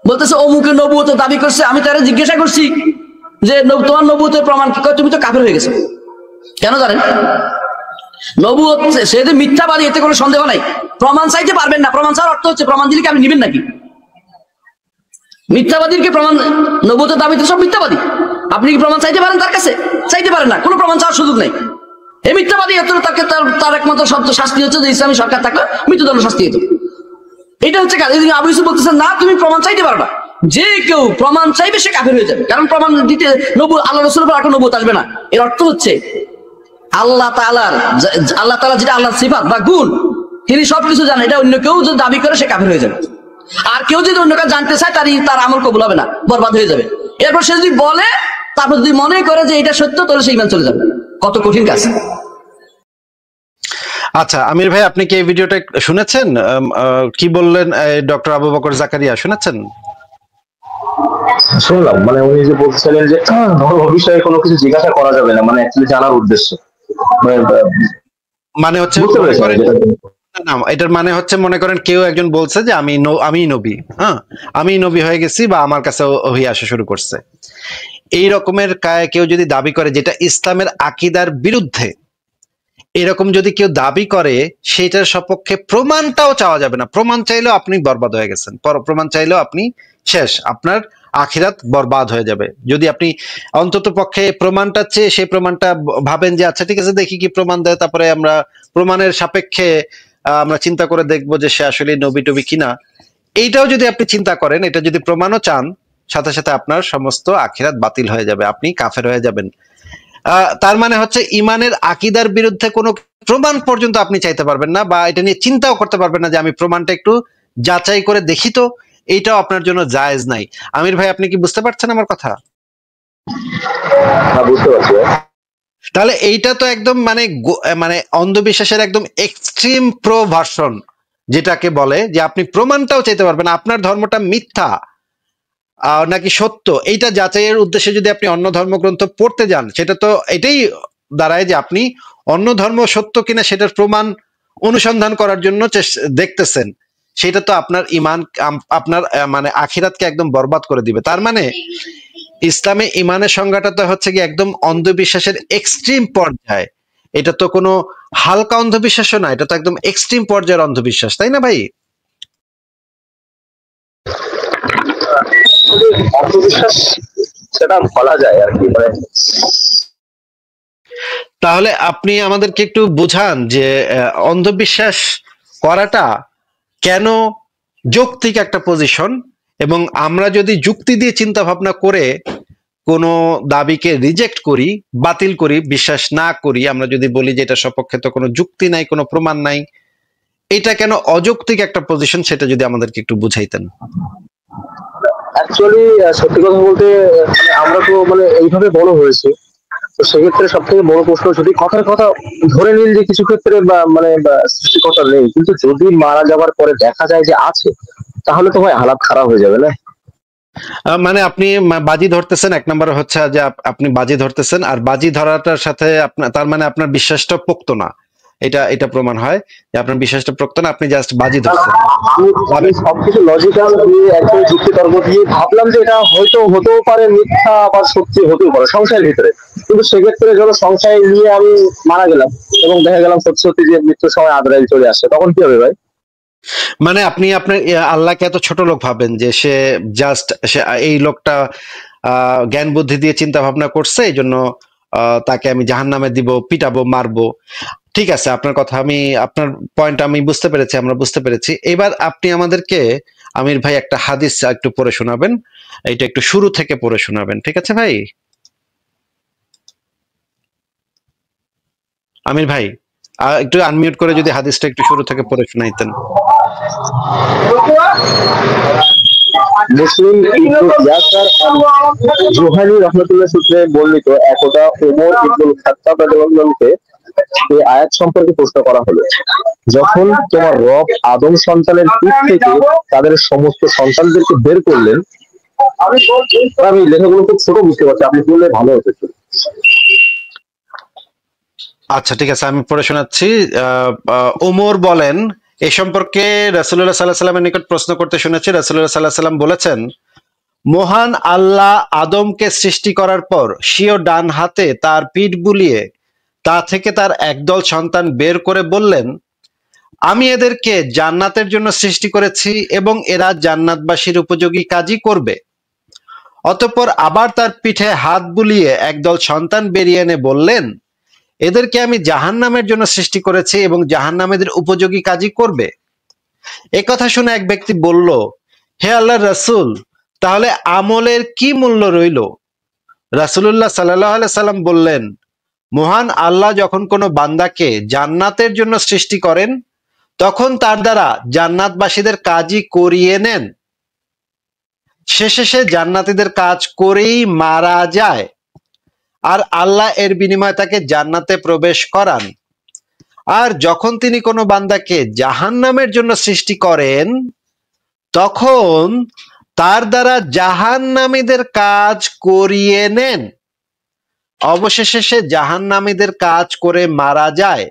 বলতেছে অমুকে নবুয়তের দাবি করছে, আমি তারে জিজ্ঞাসা করছি যে তোমার নবুয়তের প্রমাণ কি? তুমি তো কাফের হয়ে গেছো। কেন জানেন? নবুয়ত সে যে মিথ্যাবাদী, এতে কোনো সন্দেহ নাই। প্রমাণ চাইতে পারবেন না। প্রমাণ চাওয়ার অর্থ হচ্ছে প্রমাণ দিলে কি আপনি নিবেন নাকি? মিথ্যাবাদীকে প্রমাণ, নবুয়তের দাবিতে সব মিথ্যাবাদী। আপনি কি প্রমাণ চাইতে পারেন তার কাছে? চাইতে পারেন না, কোনো প্রমাণ চাওয়ার সুযোগ নেই। এই মিথ্যাবাদী এত তার একমাত্র শব্দ শাস্তি হচ্ছে যে ইসলামী সরকার থাকলে মৃত্যুদণ্ড শাস্তি হতো। এটা হচ্ছে কাজ। আবু ইউসুফ বলতেছেন, না তুমি প্রমাণ চাইতে পারবা। যে কেউ প্রমাণ চাইবে সে কাফের হয়ে যাবে, কারণ প্রমাণ দিতে আল্লাহ রাসূলের পর আর কোনো নবুয়ত আসবে না। এর অর্থ হচ্ছে আল্লাহ তাআলা যেটা আল্লাহর সিফাত বা গুণ, তিনি সবকিছু জানেন। এটা অন্য কেউ যদি দাবি করে সে কাফের হয়ে যাবে। আর কেউ যদি অন্য কাজ জানতে চায় তার আমল কবুল হবে না, বরবাদ হয়ে যাবে। এরপর সে যদি বলে, তারপর যদি মনে করে যে এটা সত্য, তাহলে সে ঈমান চলে যাবে। কত কঠিন কাজ। আচ্ছা আমির ভাই, আপনি কি এই ভিডিওটা শুনেছেন? কি বললেন ডক্টর আবু বকর জাকারিয়া, শুনেছেন? শুনলাম, মানে উনি যে বলছিলেন যে ধর্ম বিষয়ে কোনো কিছু জিজ্ঞাসা করা যাবে না, মানে অ্যাকচুয়ালি জানার উদ্দেশ্য, মানে হচ্ছে না, এটার মানে হচ্ছে মনে করেন কেউ একজন বলছে যে আমি নবী, হ্যাঁ, আমি নবী হয়ে গেছি বা আমার কাছে ওহী আসা শুরু করছে, এই রকমের কেউ যদি দাবি করে যেটা ইসলামের আকীদার বিরুদ্ধে, এরকম যদি কেউ দাবি করে সেটার সপক্ষে প্রমাণটাও চাওয়া যাবে না। প্রমাণ চাইলেও আপনি বরবাদ হয়ে গেছেন, প্রমাণ চাইলেও আপনি শেষ, আপনার আখিরাত বরবাদ হয়ে যাবে। যদি আপনি অন্তত পক্ষে প্রমাণটা চেয়ে সেই প্রমাণটা ভাবেন যে আচ্ছা ঠিক আছে দেখি কি প্রমাণ দেয়, তারপরে আমরা প্রমাণের সাপেক্ষে আমরা চিন্তা করে দেখবো যে সে আসলে নবী টবি কিনা, এইটাও যদি আপনি চিন্তা করেন, এটা যদি প্রমাণও চান, সাথে সাথে আপনার সমস্ত আখিরাত বাতিল হয়ে যাবে, আপনি কাফের হয়ে যাবেন। তার মানে হচ্ছে ইমানের আকীদার বিরুদ্ধে কোনো প্রমাণ পর্যন্ত আপনি চাইতে পারবেন না, বা এটা নিয়ে চিন্তাও করতে পারবেন না যে আমি প্রমাণটা একটু যাচাই করে দেখি তো, এইটাও আপনার জন্য জায়েজ নাই। আমির ভাই, আপনি কি বুঝতে পারছেন আমার কথা? বুঝতে পারছি। তাহলে এইটা তো একদম মানে অন্ধবিশ্বাসের একদম এক্সট্রিম প্রো ভার্সন, যেটাকে বলে যে আপনি প্রমাণটাও চাইতে পারবেন আপনার ধর্মটা মিথ্যা নাকি সত্য, এইটা যাচাইয়ের উদ্দেশ্যে যদি আপনি অন্য ধর্মগ্রন্থ পড়তে যান, সেটা তো এটাই দাঁড়ায় যে আপনি অন্য ধর্ম সত্য কিনা সেটার প্রমাণ অনুসন্ধান করার জন্য দেখতেছেন। সেটা তো আপনার ইমান, আপনার মানে আখিরাতকে একদম বরবাদ করে দিবে। তার মানে ইসলামে ইমানের সংজ্ঞাটা তো হচ্ছে কি একদম অন্ধবিশ্বাসের এক্সট্রিম পর্যায়ে। এটা তো কোনো হালকা অন্ধবিশ্বাসও না, এটা তো একদম এক্সট্রিম পর্যায়ের অন্ধবিশ্বাস, তাই না ভাই? অন্ধবিশ্বাস সেটা বলা যায় আর কি। তাহলে আপনি আমাদেরকে একটু বুঝান যে অন্ধবিশ্বাস করাটা কেন যৌক্তিক একটা পজিশন, এবং আমরা যদি যুক্তি দিয়ে চিন্তা ভাবনা করে কোনো দাবিকে রিজেক্ট করি, বাতিল করি, বিশ্বাস না করি, আমরা যদি বলি যে এটা সপক্ষে তো কোনো যুক্তি নাই, কোনো প্রমাণ নাই, এটা কেন অযৌক্তিক একটা পজিশন, সেটা যদি আমাদেরকে একটু বুঝাইতেন। অ্যাকচুয়ালি সত্যি কথা বলতে আমরা তো এইভাবে বড় হয়েছে, তো সেক্ষেত্রে সব থেকে বড় প্রশ্ন, যদি কথার কথা ধরে নিন যে কিছু ক্ষেত্রে সৃষ্টিকর্তা নেই, কিন্তু যদি মারা যাওয়ার পরে দেখা যায় যে আছে, তাহলে তো ভাই হালাত খারাপ হয়ে যাবে না? মানে আপনি বাজি ধরতেছেন, এক নম্বর হচ্ছে যে আপনি বাজি ধরতেছেন, আর বাজি ধরাটার সাথে আপনার, তার মানে আপনার বিশ্বাসটা পোক্ত না, এটা প্রমাণ হয় যে আপনার বিশ্বাসটা পোক্ত না, আপনি জাস্ট বাজি ধরছেন। আমি সবকিছু লজিক্যাল দিয়ে একদম যুক্তি তর্ক দিয়ে ভাবলাম যে এটা হয়তো হতেও পারে মিথ্যা, আবার সত্যি হতেও পারে সংসারের ভিতরে, কিন্তু সেক্ষেত্রে যখন সংসার নিয়ে আমি মারা গেলাম এবং দেখা গেলাম সত্যি সত্যি যে মৃত্যুর সময় আদরাইল চলে আসছে, তখন কি হবে ভাই? মানে আপনি আপনার আল্লাহকে এত ছোট লোক ভাবেন যে সে এই লোকটা জ্ঞান বুদ্ধি দিয়ে চিন্তা ভাবনা করছে, এই জন্য তাকে আমি জাহান্নামে দিব, পিটাবো, মারবো। ঠিক আছে, আপনার কথা, আপনার পয়েন্ট আমি বুঝতে পেরেছি, আমরা বুঝতে পেরেছি। এবার আপনি আমাদেরকে আমির ভাই একটা হাদিস একটু পড়ে শোনাবেন, এটা একটু শুরু থেকে পড়ে শোনাবেন, ঠিক আছে ভাই? আমির ভাই একটু আনমিউট করে যদি হাদিসটা একটু শুরু থেকে পড়ে শোনাইতেন। মুসলিম ইবনে ইয়াসার জুহানি রাহমাতুল্লাহ সূত্রে বর্ণিত, একদা ওমর ইবনুল খাত্তাব রাদিয়াল্লাহু আনহুকে এই আয়াত সম্পর্কে প্রশ্ন করা হলো, যখন তোমার রব আদম সন্তানের পিঠ থেকে তাদের সমস্ত সন্তানদেরকে বের করলেন। আমি লেখাগুলো খুব ছোট বুঝতে পারছি, আপনি বললে ভালো হতো। আচ্ছা ঠিক আছে, আমি পড়ে শোনাচ্ছি। ওমর বলেন, এ সম্পর্কে রাসূলুল্লাহ সাল্লাল্লাহু আলাইহি ওয়াসাল্লামের নিকট প্রশ্ন করতে শুনেছি। রাসূলুল্লাহ সাল্লাল্লাহু আলাইহি ওয়াসাল্লাম বলেছেন, মহান আল্লাহ আদমকে সৃষ্টি করার পর স্বীয় ডান হাতে তার পিঠ বুলিয়ে তা থেকে তার একদল সন্তান বের করে বললেন, আমি এদেরকে জান্নাতের জন্য সৃষ্টি করেছি এবং এরা জান্নাতবাসীর উপযোগী কাজই করবে। অতঃপর আবার তার পিঠে হাত বুলিয়ে একদল সন্তান বেরিয়ে এনে বললেন, এদেরকে আমি জাহান্নামের জন্য সৃষ্টি করেছি এবং জাহান্নামের উপযোগী কাজই করবে। এই কথা শুনে এক ব্যক্তি বলল, হে আল্লাহর রাসূল, তাহলে আমলের কি মূল্য রইল? রাসূলুল্লাহ সাল্লাল্লাহু আলাইহি সাল্লাম বললেন, মহান আল্লাহ যখন কোনো বান্দাকে জান্নাতের জন্য সৃষ্টি করেন, তখন তার দ্বারা জান্নাতবাসীদের কাজই করিয়ে নেন। শেষে সে জান্নাতীদের কাজ করেই মারা যায়, আর আল্লাহ এর বিনিময়ে তাকে জান্নাতে প্রবেশ করান। আর যখন তিনি কোনো বান্দাকে জাহান্নামের জন্য সৃষ্টি করেন, তখন তার দ্বারা জাহান্নামীদের কাজ করিয়ে নেন। অবশেষে সে জাহান্নামীদের কাজ করে মারা যায়,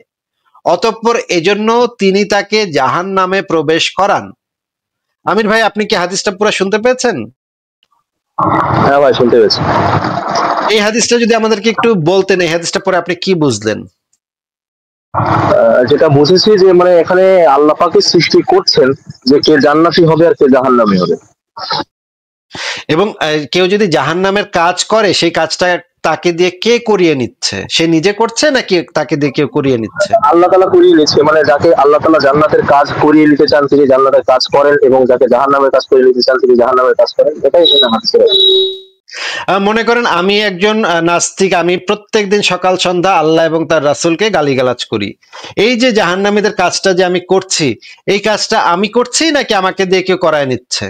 অতঃপর এজন্য তিনি তাকে জাহান্নামে প্রবেশ করান। আমির ভাই, আপনি কি হাদিসটা পুরো শুনতে পেয়েছেন? হ্যাঁ ভাই, শুনতে পেয়েছি। এই হাদিসটা যদি আমাদেরকে একটু বলতেন, এই হাদিসটা পরে আপনি কি বুঝলেন? যেটা বুঝেছি যে মানে এখানে আল্লাহ পাকে সৃষ্টি করছেন যে কে জান্নাতি হবে আর কে জাহান্নামী হবে, এবং কেউ যদি জাহান্নামের কাজ করে সেই কাজটা তাকে দিয়ে কে করিয়ে নিচ্ছে? সে নিজে করছে নাকি তাকে দিয়ে কেউ করিয়ে নিচ্ছে? আল্লাহ তাআলা করিয়ে নিচ্ছে। মানে যাকে আল্লাহ তাআলা জান্নাতের কাজ করিয়ে নিতে চান তিনি জান্নাতের কাজ করেন, এবং যাকে জাহান্নামের কাজ করিয়ে নিতে চান তিনি জাহান্নামের কাজ করেন। এটাই এখানে হাদিসে আছে। মনে করেন আমি একজন নাস্তিক, আমি প্রত্যেকদিন সকাল সন্ধ্যা আল্লাহ এবং তার রাসূলকে গালিগালাজ করি। এই যে জাহান্নামীদের কাজটা যে আমি করছি, এই কাজটা আমি করছি নাকি আমাকে দিয়ে কেউ করায় নিচ্ছে?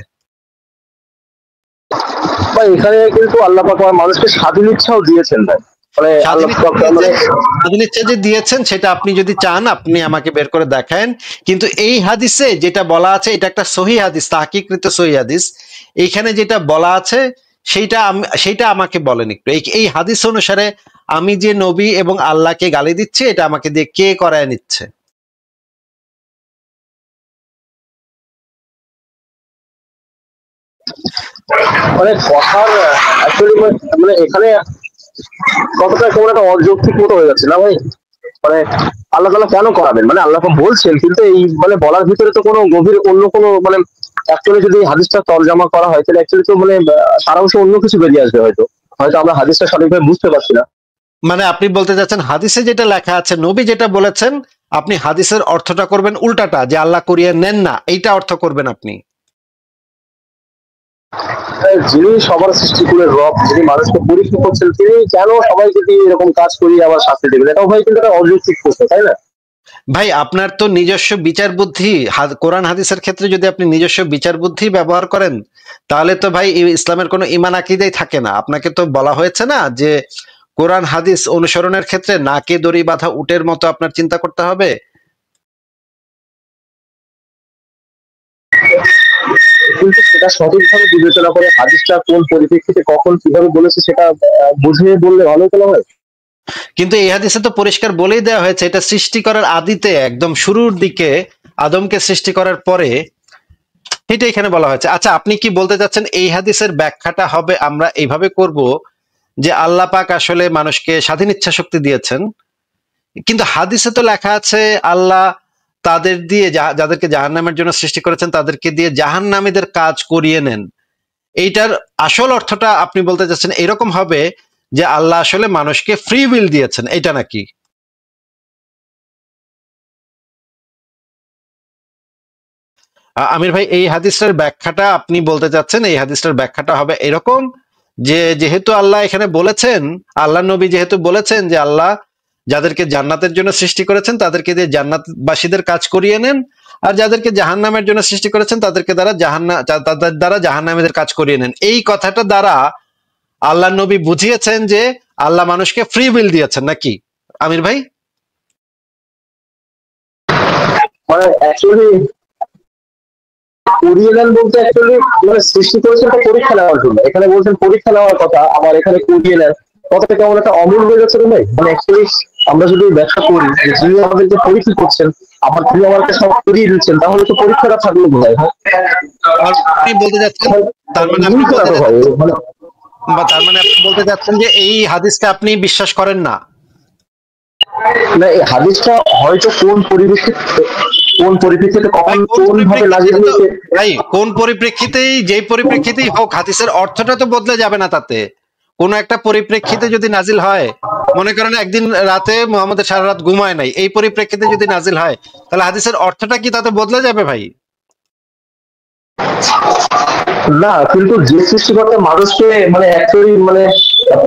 ভাই এখানে কিন্তু আল্লাহ পাক মানুষকে স্বাধীন ইচ্ছাও দিয়েছেন ভাই। মানে আল্লাহ পাক মানে স্বাধীন ইচ্ছা যে দিয়েছেন সেটা আপনি যদি চান আপনি আমাকে বের করে দেখান। কিন্তু এই হাদিসে যেটা বলা আছে এটা একটা সহিহ হাদিস, তাহকিকৃত সহিহ হাদিস। এইখানে যেটা বলা আছে সেইটা আমাকে বলেন একটু। এই হাদিস অনুসারে আমি যে নবী এবং আল্লাহকে গালি দিচ্ছি এটা আমাকে দিয়ে কে করায় নিচ্ছে? মানে কথার অ্যাকচুয়ালি মানে এখানে কতটা কেমন একটা অযৌক্তিক মতো হয়ে যাচ্ছে না ভাই? মানে আল্লাহ তাআলা কেন করাবেন? মানে আল্লাহ বলছেন, কিন্তু এই মানে বলার ভিতরে তো কোনো গভীর অন্য কোনো মানে অ্যাকচুয়ালি যদি হাদিসটা তরজমা করা হয় তাহলে অ্যাকচুয়ালি তো মানে সারাংশ অন্য কিছু বেরিয়ে আসবে। হয়তো হয়তো আমরা হাদিসটা সঠিকভাবে বুঝতে পারছি না। মানে আপনি বলতে চাচ্ছেন হাদিসে যেটা লেখা আছে, নবী যেটা বলেছেন, আপনি হাদিসের অর্থটা করবেন উল্টাটা, যে আল্লাহ করিয়ে নেন না, এইটা অর্থ করবেন আপনি। যিনি সবার সৃষ্টি করে রব, যিনি মানুষকে পরীক্ষা করছেন, তিনি কেন সবাইকে দিয়ে এরকম কাজ করিয়ে আবার শাস্তি দেবেন? এটাও ভাই কিন্তু একটা অযৌক্তিক প্রশ্ন, তাই না? ভাই আপনার তো নিজস্ব বিচার বুদ্ধি, কোরআন হাদিসের ক্ষেত্রে যদি আপনি নিজস্ব বিচার বুদ্ধি ব্যবহার করেন তাহলে তো ভাই ইসলামের কোনো ঈমান আকীদাই থাকে না। আপনাকে তো বলা হয়েছে না যে কোরআন হাদিস অনুসরণের ক্ষেত্রে নাকে দড়ি বাঁধা উটের মতো আপনার চিন্তা করতে হবে। কিন্তু সেটা সঠিকভাবে বিবেচনা করে হাদিসটা কোন পরিপ্রেক্ষিতে কখন কিভাবে বলেছে সেটা বুঝিয়ে বললে ভালো হতো না ভাই? কিন্তু এই হাদিসে তো পরিষ্কার বলেই দেওয়া হয়েছে এটা সৃষ্টি করার আদিতে, একদম শুরুর দিকে আদমকে সৃষ্টি করার পরে, এটা এখানে বলা হয়েছে। আচ্ছা, আপনি কি বলতে চাচ্ছেন এই হাদিসের ব্যাখ্যাটা হবে আমরা এইভাবে করব যে আল্লাহ পাক আসলে মানুষকে স্বাধীন ইচ্ছা শক্তি দিয়েছেন, কিন্তু হাদিসে তো লেখা আছে আল্লাহ তাদের দিয়ে যাদেরকে জাহান্নামের জন্য সৃষ্টি করেছেন তাদেরকে দিয়ে জাহান্নামীদের কাজ করিয়ে নেন। এইটার আসল অর্থটা আপনি বলতে চাচ্ছেন এরকম হবে যে আল্লাহ আসলে মানুষকে ফ্রি উইল দিয়েছেন, এটা নাকি? আমির ভাই, এই হাদিসটার ব্যাখ্যাটা আপনি বলতে চাচ্ছেন এই হাদিসটার ব্যাখ্যাটা হবে এরকম যে যেহেতু আল্লাহ এখানে বলেছেন, আল্লাহ নবী যেহেতু বলেছেন যে আল্লাহ যাদেরকে জান্নাতের জন্য সৃষ্টি করেছেন তাদেরকে দিয়ে জান্নাতবাসীদের কাজ করিয়ে নেন, আর যাদেরকে জাহান্নামের জন্য সৃষ্টি করেছেন তাদের দ্বারা জাহান্নামীদের কাজ করিয়ে নেন। এই কথাটা দ্বারা আল্লাহ নবী বুঝিয়েছেন যে আল্লাহ মানুষকে ফ্রি উইল দিয়েছেন, নাকি আমির ভাই? মানে অ্যাকচুয়ালি করিয়ে নেন বলতে অ্যাকচুয়ালি মানে সৃষ্টি করেছেন তো পরীক্ষা নেওয়ার জন্য। এখানে বলছেন পরীক্ষা নেওয়ার কথা, আবার এখানে করিয়ে নেন কথাটা কেমন একটা অমূল হয়ে যাচ্ছে ভাই। মানে অ্যাকচুয়ালি আমরা যদি ব্যাখ্যা করি যে যিনি আমাদেরকে পরীক্ষা করছেন আবার তিনি আমাদেরকে সব করিয়ে দিচ্ছেন, তাহলে তো পরীক্ষাটা থাকলো কোথায়? আপনি বলতে যাচ্ছেন তার মানে আপনি বলতে চাচ্ছেন যে এই হাদিসটা আপনি বিশ্বাস করেন না? না, এই হাদিসটা হয়তো কোন পরিপ্রেক্ষিতে কখন কোন ভাবে লাগিয়ে দিয়েছে ভাই, কোন পরিপ্রেক্ষিতেই যেই পরিপ্রেক্ষিতেই হোক হাদিসের অর্থটা তো বদলে যাবে না। তাতে কোন একটা পরিপ্রেক্ষিতে যদি নাজিল হয়, মনে করেন একদিন রাতে মুহাম্মদের সারা রাত ঘুমায় নাই, এই পরিপ্রেক্ষিতে যদি নাজিল হয় তাহলে হাদিসের অর্থটা কি তাতে বদলে যাবে ভাই? না, কিন্তু যে সৃষ্টিকর্তা মানুষকে মানে অ্যাকচুয়ালি মানে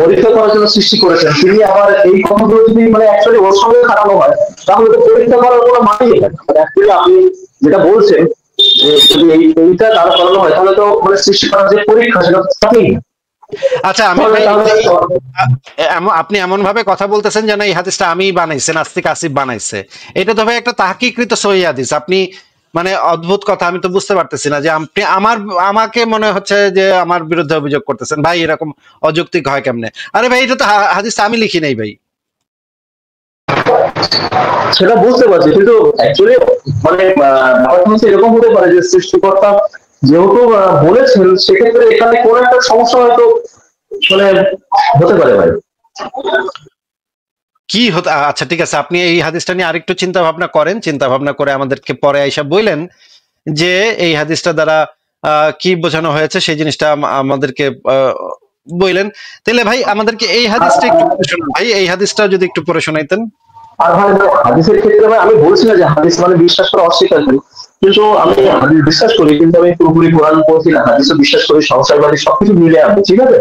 পরীক্ষা করার জন্য সৃষ্টি করেছেন, তিনি আবার এই কথাগুলো যদি মানে অ্যাকচুয়ালি ওর সঙ্গে খাটানো হয় তাহলে তো পরীক্ষা করার কোনো মানেই নেই। অ্যাকচুয়ালি আপনি যেটা বলছেন যে যদি এইটা দ্বারা করানো হয় তাহলে তো মানে সৃষ্টি করার যে পরীক্ষা সেটা থাকেই। আচ্ছা, আপনি এমন ভাবে কথা বলতেছেন যেন এই হাদিসটা আমি বানাইছে, নাস্তিক আসিফ বানাইছে। এটা তো ভাই একটা তাহকিকৃত সহিহ হাদিস। আপনি মানে অদ্ভুত কথা, আমি তো বুঝতে পারতেছি না যে আপনি আমাকে মনে হচ্ছে যে আমার বিরুদ্ধে অভিযোগ করতেছেন। ভাই এরকম অযৌক্তিক হয় কেমনে? আরে ভাই, এটা তো হাদিসটা আমি লিখি নাই ভাই। সেটা বুঝতে পারছি, কিন্তু অ্যাকচুয়ালি মানে ব্যাপারটা হচ্ছে এরকম হতে পারে যে সৃষ্টিকর্তা যেহেতু বলেছেন, সেক্ষেত্রে এখানে কোন একটা সমস্যা হয়তো মানে হতে পারে ভাই। কি হতে, আচ্ছা ঠিক আছে, আপনি এই হাদিসটা নিয়ে আরেকটু চিন্তা ভাবনা করেন, চিন্তা ভাবনা করে আমাদেরকে পরে আইসা বললেন যে এই হাদিসটা দ্বারা কি বোঝানো হয়েছে সেই জিনিসটা আমাদেরকে বললেন। তাহলে ভাই আমাদেরকে এই হাদিসটা একটু পড়ে শোনান ভাই, এই হাদিসটা যদি একটু পড়ে শোনাইতেন। আর ভাই হাদিসের ক্ষেত্রে ভাই আমি বলছি না যে হাদিস মানে বিশ্বাস করা অস্বীকার করি, কিন্তু আমি হাদিস বিশ্বাস করি, কিন্তু আমি পুরোপুরি কোরআন পড়ছি না, হাদিসও বিশ্বাস করি, সংসারবাদী সবকিছু মিলে আমি, ঠিক আছে?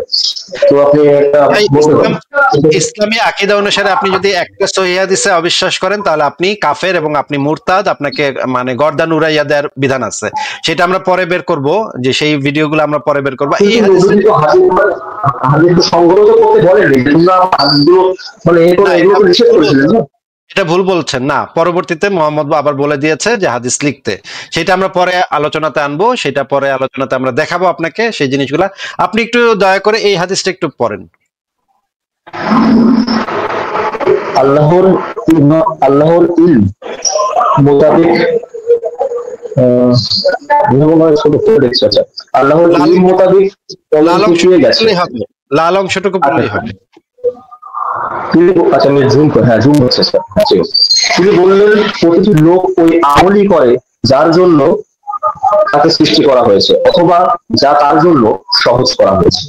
তো আপনি একটা বলতে পারেন ইসলামী আকীদা অনুসারে আপনি যদি একটা সহিহ হাদিসে অবিশ্বাস করেন তাহলে আপনি কাফের এবং আপনি মুরতাদ, আপনাকে মানে গর্দান উড়াইয়া দেওয়ার বিধান আছে, সেটা আমরা পরে বের করব, যে সেই ভিডিওগুলো আমরা পরে বের করব। এই হাদিস সংগ্রহ করতে বলেনি, তোমরা হাদিসগুলো মানে এগুলো নিষেধ করেছিলেন না? এটা ভুল বলছেন না, পরবর্তীতে মোহাম্মদ আবার বলে দিয়েছে যে হাদিস লিখতে, সেটা আমরা পরে আলোচনাতে আনবো, সেটা পরে আলোচনাতে আমরা দেখাবো আপনাকে সেই জিনিসগুলা। আপনি একটু দয়া করে এই হাদিসটা একটু পড়েন। আল্লাহর ইলম মোতাবেক আল্লাহর ইলম মোতাবেক লাল অংশটুকু বললেই হবে। আচ্ছা আমি জুম করি, হ্যাঁ জুম হচ্ছে স্যার। তিনি বললেন প্রতিটি লোক ওই আমলই করে যার জন্য তাকে সৃষ্টি করা হয়েছে, অথবা যা তার জন্য সহজ করা হয়েছে।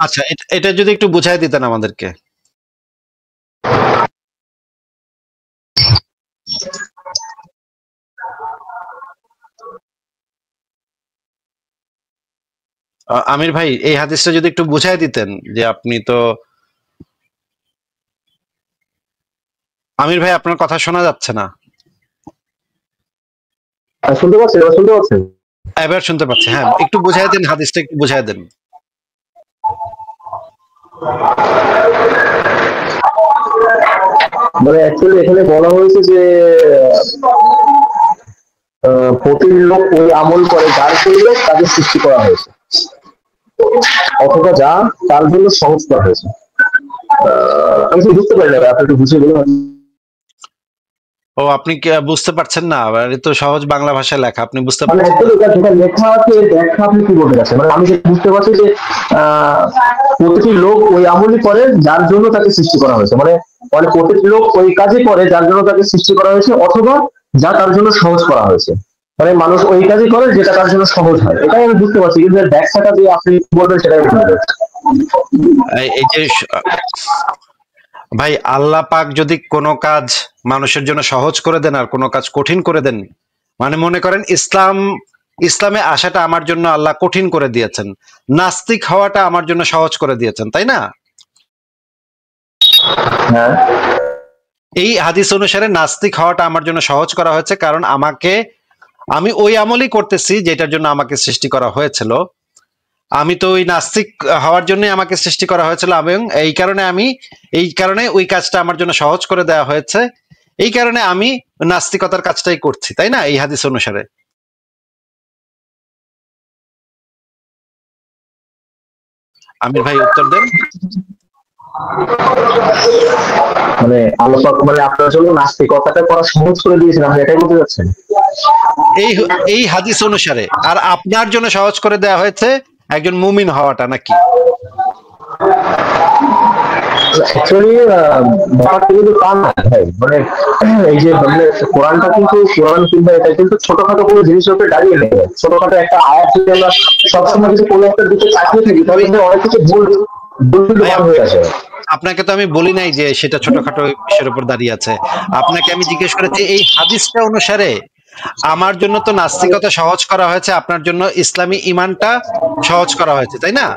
আচ্ছা এটা যদি একটু বুঝাই দিতেন আমাদেরকে। আমির ভাই এই হাদিসটা যদি একটু বুঝাই দিতেন, যে আপনি তো আমির ভাই আপনার কথা শোনা যাচ্ছে না। শুনতে পাচ্ছেন? শুনতে পাচ্ছেন? এবার শুনতে পাচ্ছি, হ্যাঁ একটু বুঝাই দেন, হাদিসটা একটু বুঝাই দেন। মানে অ্যাকচুয়ালি এখানে বলা হয়েছে যে প্রতিটি লোক ওই আমল করে যার জন্য তাকে সৃষ্টি করা হয়েছে, অথবা যা তার জন্য সহজ করা হয়েছে। আমি তো বুঝতে পারি না, আপনি একটু বুঝিয়ে বলুন। ও আপনি কি বুঝতে পারছেন না? এটা তো সহজ বাংলা ভাষায় লেখা, আপনি বুঝতে পারছেন? যেটা লেখা আছে ব্যাখ্যা আপনি কি বলতে চাচ্ছেন? মানে আমি যেটা বুঝতে পারছি যে প্রতিটি লোক ওই আমলই করে যার জন্য তাকে সৃষ্টি করা হয়েছে, মানে মানে প্রতিটি লোক ওই কাজই করে যার জন্য তাকে সৃষ্টি করা হয়েছে, অথবা যা তার জন্য সহজ করা হয়েছে। মানে মানুষ ওই কাজই করে যেটা তার জন্য সহজ হয়, এটাই আমি বুঝতে পারছি, কিন্তু এর ব্যাখ্যাটা যে আপনি বলবেন সেটাই বুঝতে পারছি। এই যে ভাই আল্লাহ পাক যদি কোনো কাজ মানুষের জন্য সহজ করে দেন আর কোনো কাজ কঠিন করে দেন, মানে মনে করেন ইসলামে আসাটা আমার জন্য আল্লাহ কঠিন করে দিয়েছেন, নাস্তিক হওয়াটা আমার জন্য সহজ করে দিয়েছেন, তাই না? হ্যাঁ, এই হাদিস অনুসারে নাস্তিক হওয়াটা আমার জন্য সহজ করা হয়েছে, কারণ আমি ওই আমলই করতেছি যেটার জন্য আমাকে সৃষ্টি করা হয়েছিল। আমি তো ওই নাস্তিক হওয়ার জন্যই আমাকে সৃষ্টি করা হয়েছিল, এবং এই কারণে ওই কাজটা আমার জন্য সহজ করে দেওয়া হয়েছে, এই কারণে আমি নাস্তিকতার কাজটাই করছি, তাই না? এই হাদিস অনুসারে আমির ভাই উত্তর দেন। মানে আল্লাহ পাক মানে আপনার জন্য নাস্তিকতাটা করা সহজ করে দিয়েছেন, আপনি এটাই বলতে চাচ্ছেন? এই হাদিস অনুসারে। আর আপনার জন্য সহজ করে দেওয়া হয়েছে একজন মুমিন হওয়াটা, নাকি? অ্যাকচুয়ালি ব্যাপারটা কিন্তু তা না ভাই, মানে এই যে কোরআনটা কিন্তু কোরআন কিংবা এটা কিন্তু ছোটখাটো কোনো জিনিসের উপরে দাঁড়িয়ে নেই। ছোটখাটো একটা আয়াত যদি আমরা সবসময় কিছু কোনো একটা দিকে তাকিয়ে থাকি তাহলে কিন্তু অনেক কিছু ভুল হয়ে আসে। আপনাকে তো আমি বলি নাই যে সেটা ছোটখাটো বিষয়ের উপর দাঁড়িয়ে আছে, আপনাকে আমি জিজ্ঞেস করেছি এই হাদিসটা অনুসারে আমার জন্য তো নাস্তিকতা সহজ করা হয়েছে, আপনার জন্য ইসলামী ঈমানটা সহজ করা হয়েছে, তাই না?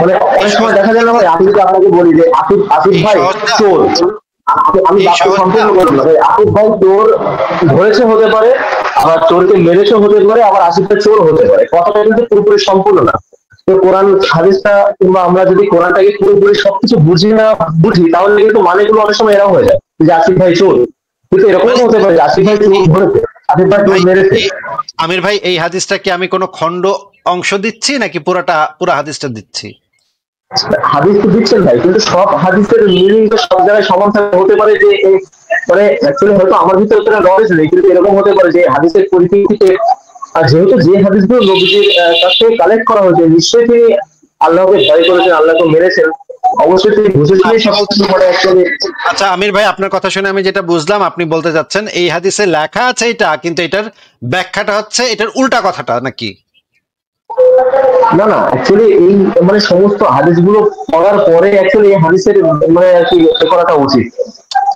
মানে অনেক সময় দেখা যায় না ভাই, আমি যদি আপনাকে বলি যে আসিফ ভাই চোর, আমি সম্পূর্ণ বলবো আসিফ ভাই চোর ধরেছে হতে পারে, আবার চোরকে মেরেছে হতে পারে, আবার আসিফ ভাই চোর হতে পারে, কথাটা কিন্তু পুরোপুরি সম্পূর্ণ না। তো কোরআন হাদিসটা কিংবা আমরা যদি কোরআনটাকে পুরোপুরি সবকিছু বুঝি তাহলে কিন্তু মানেগুলো অনেক সময় এরকম হয়ে যায় যে আসিফ ভাই চোর, কিন্তু এরকমও হতে পারে আসিফ ভাই চোর ধরেছে, আসিফ ভাই চোর মেরেছে। আমির ভাই এই হাদিসটা কি আমি কোনো খণ্ড অংশ দিচ্ছি নাকি পুরো হাদিসটা দিচ্ছি? হাদিস তো দিচ্ছেন ভাই, কিন্তু সব হাদিসের মিনিং তো সব জায়গায় সমান হতে পারে যে মানে অ্যাকচুয়ালি হয়তো আমার ভিতরে অতটা নলেজ নেই, কিন্তু এরকম হতে পারে যে হাদিসের পরিপ্রেক্ষিতে, আর যেহেতু যে হাদিসগুলো নবীজির কাছ থেকে কালেক্ট করা হয়েছে, নিশ্চয়ই তিনি আল্লাহকে ভয় করেছেন, আল্লাহকে মেরেছেন, অবশ্যই তিনি বুঝেছিলেন সব কিছু করে অ্যাকচুয়ালি। আচ্ছা আমির ভাই, আপনার কথা শুনে আমি যেটা বুঝলাম, আপনি বলতে যাচ্ছেন এই হাদিসে লেখা আছে এটা, কিন্তু এটার ব্যাখ্যাটা হচ্ছে এটার উল্টা কথাটা নাকি? না না, অ্যাকচুয়ালি এই মানে সমস্ত হাদিসগুলো পড়ার পরে অ্যাকচুয়ালি এই হাদিসের মানে আর কি করাটা উচিত,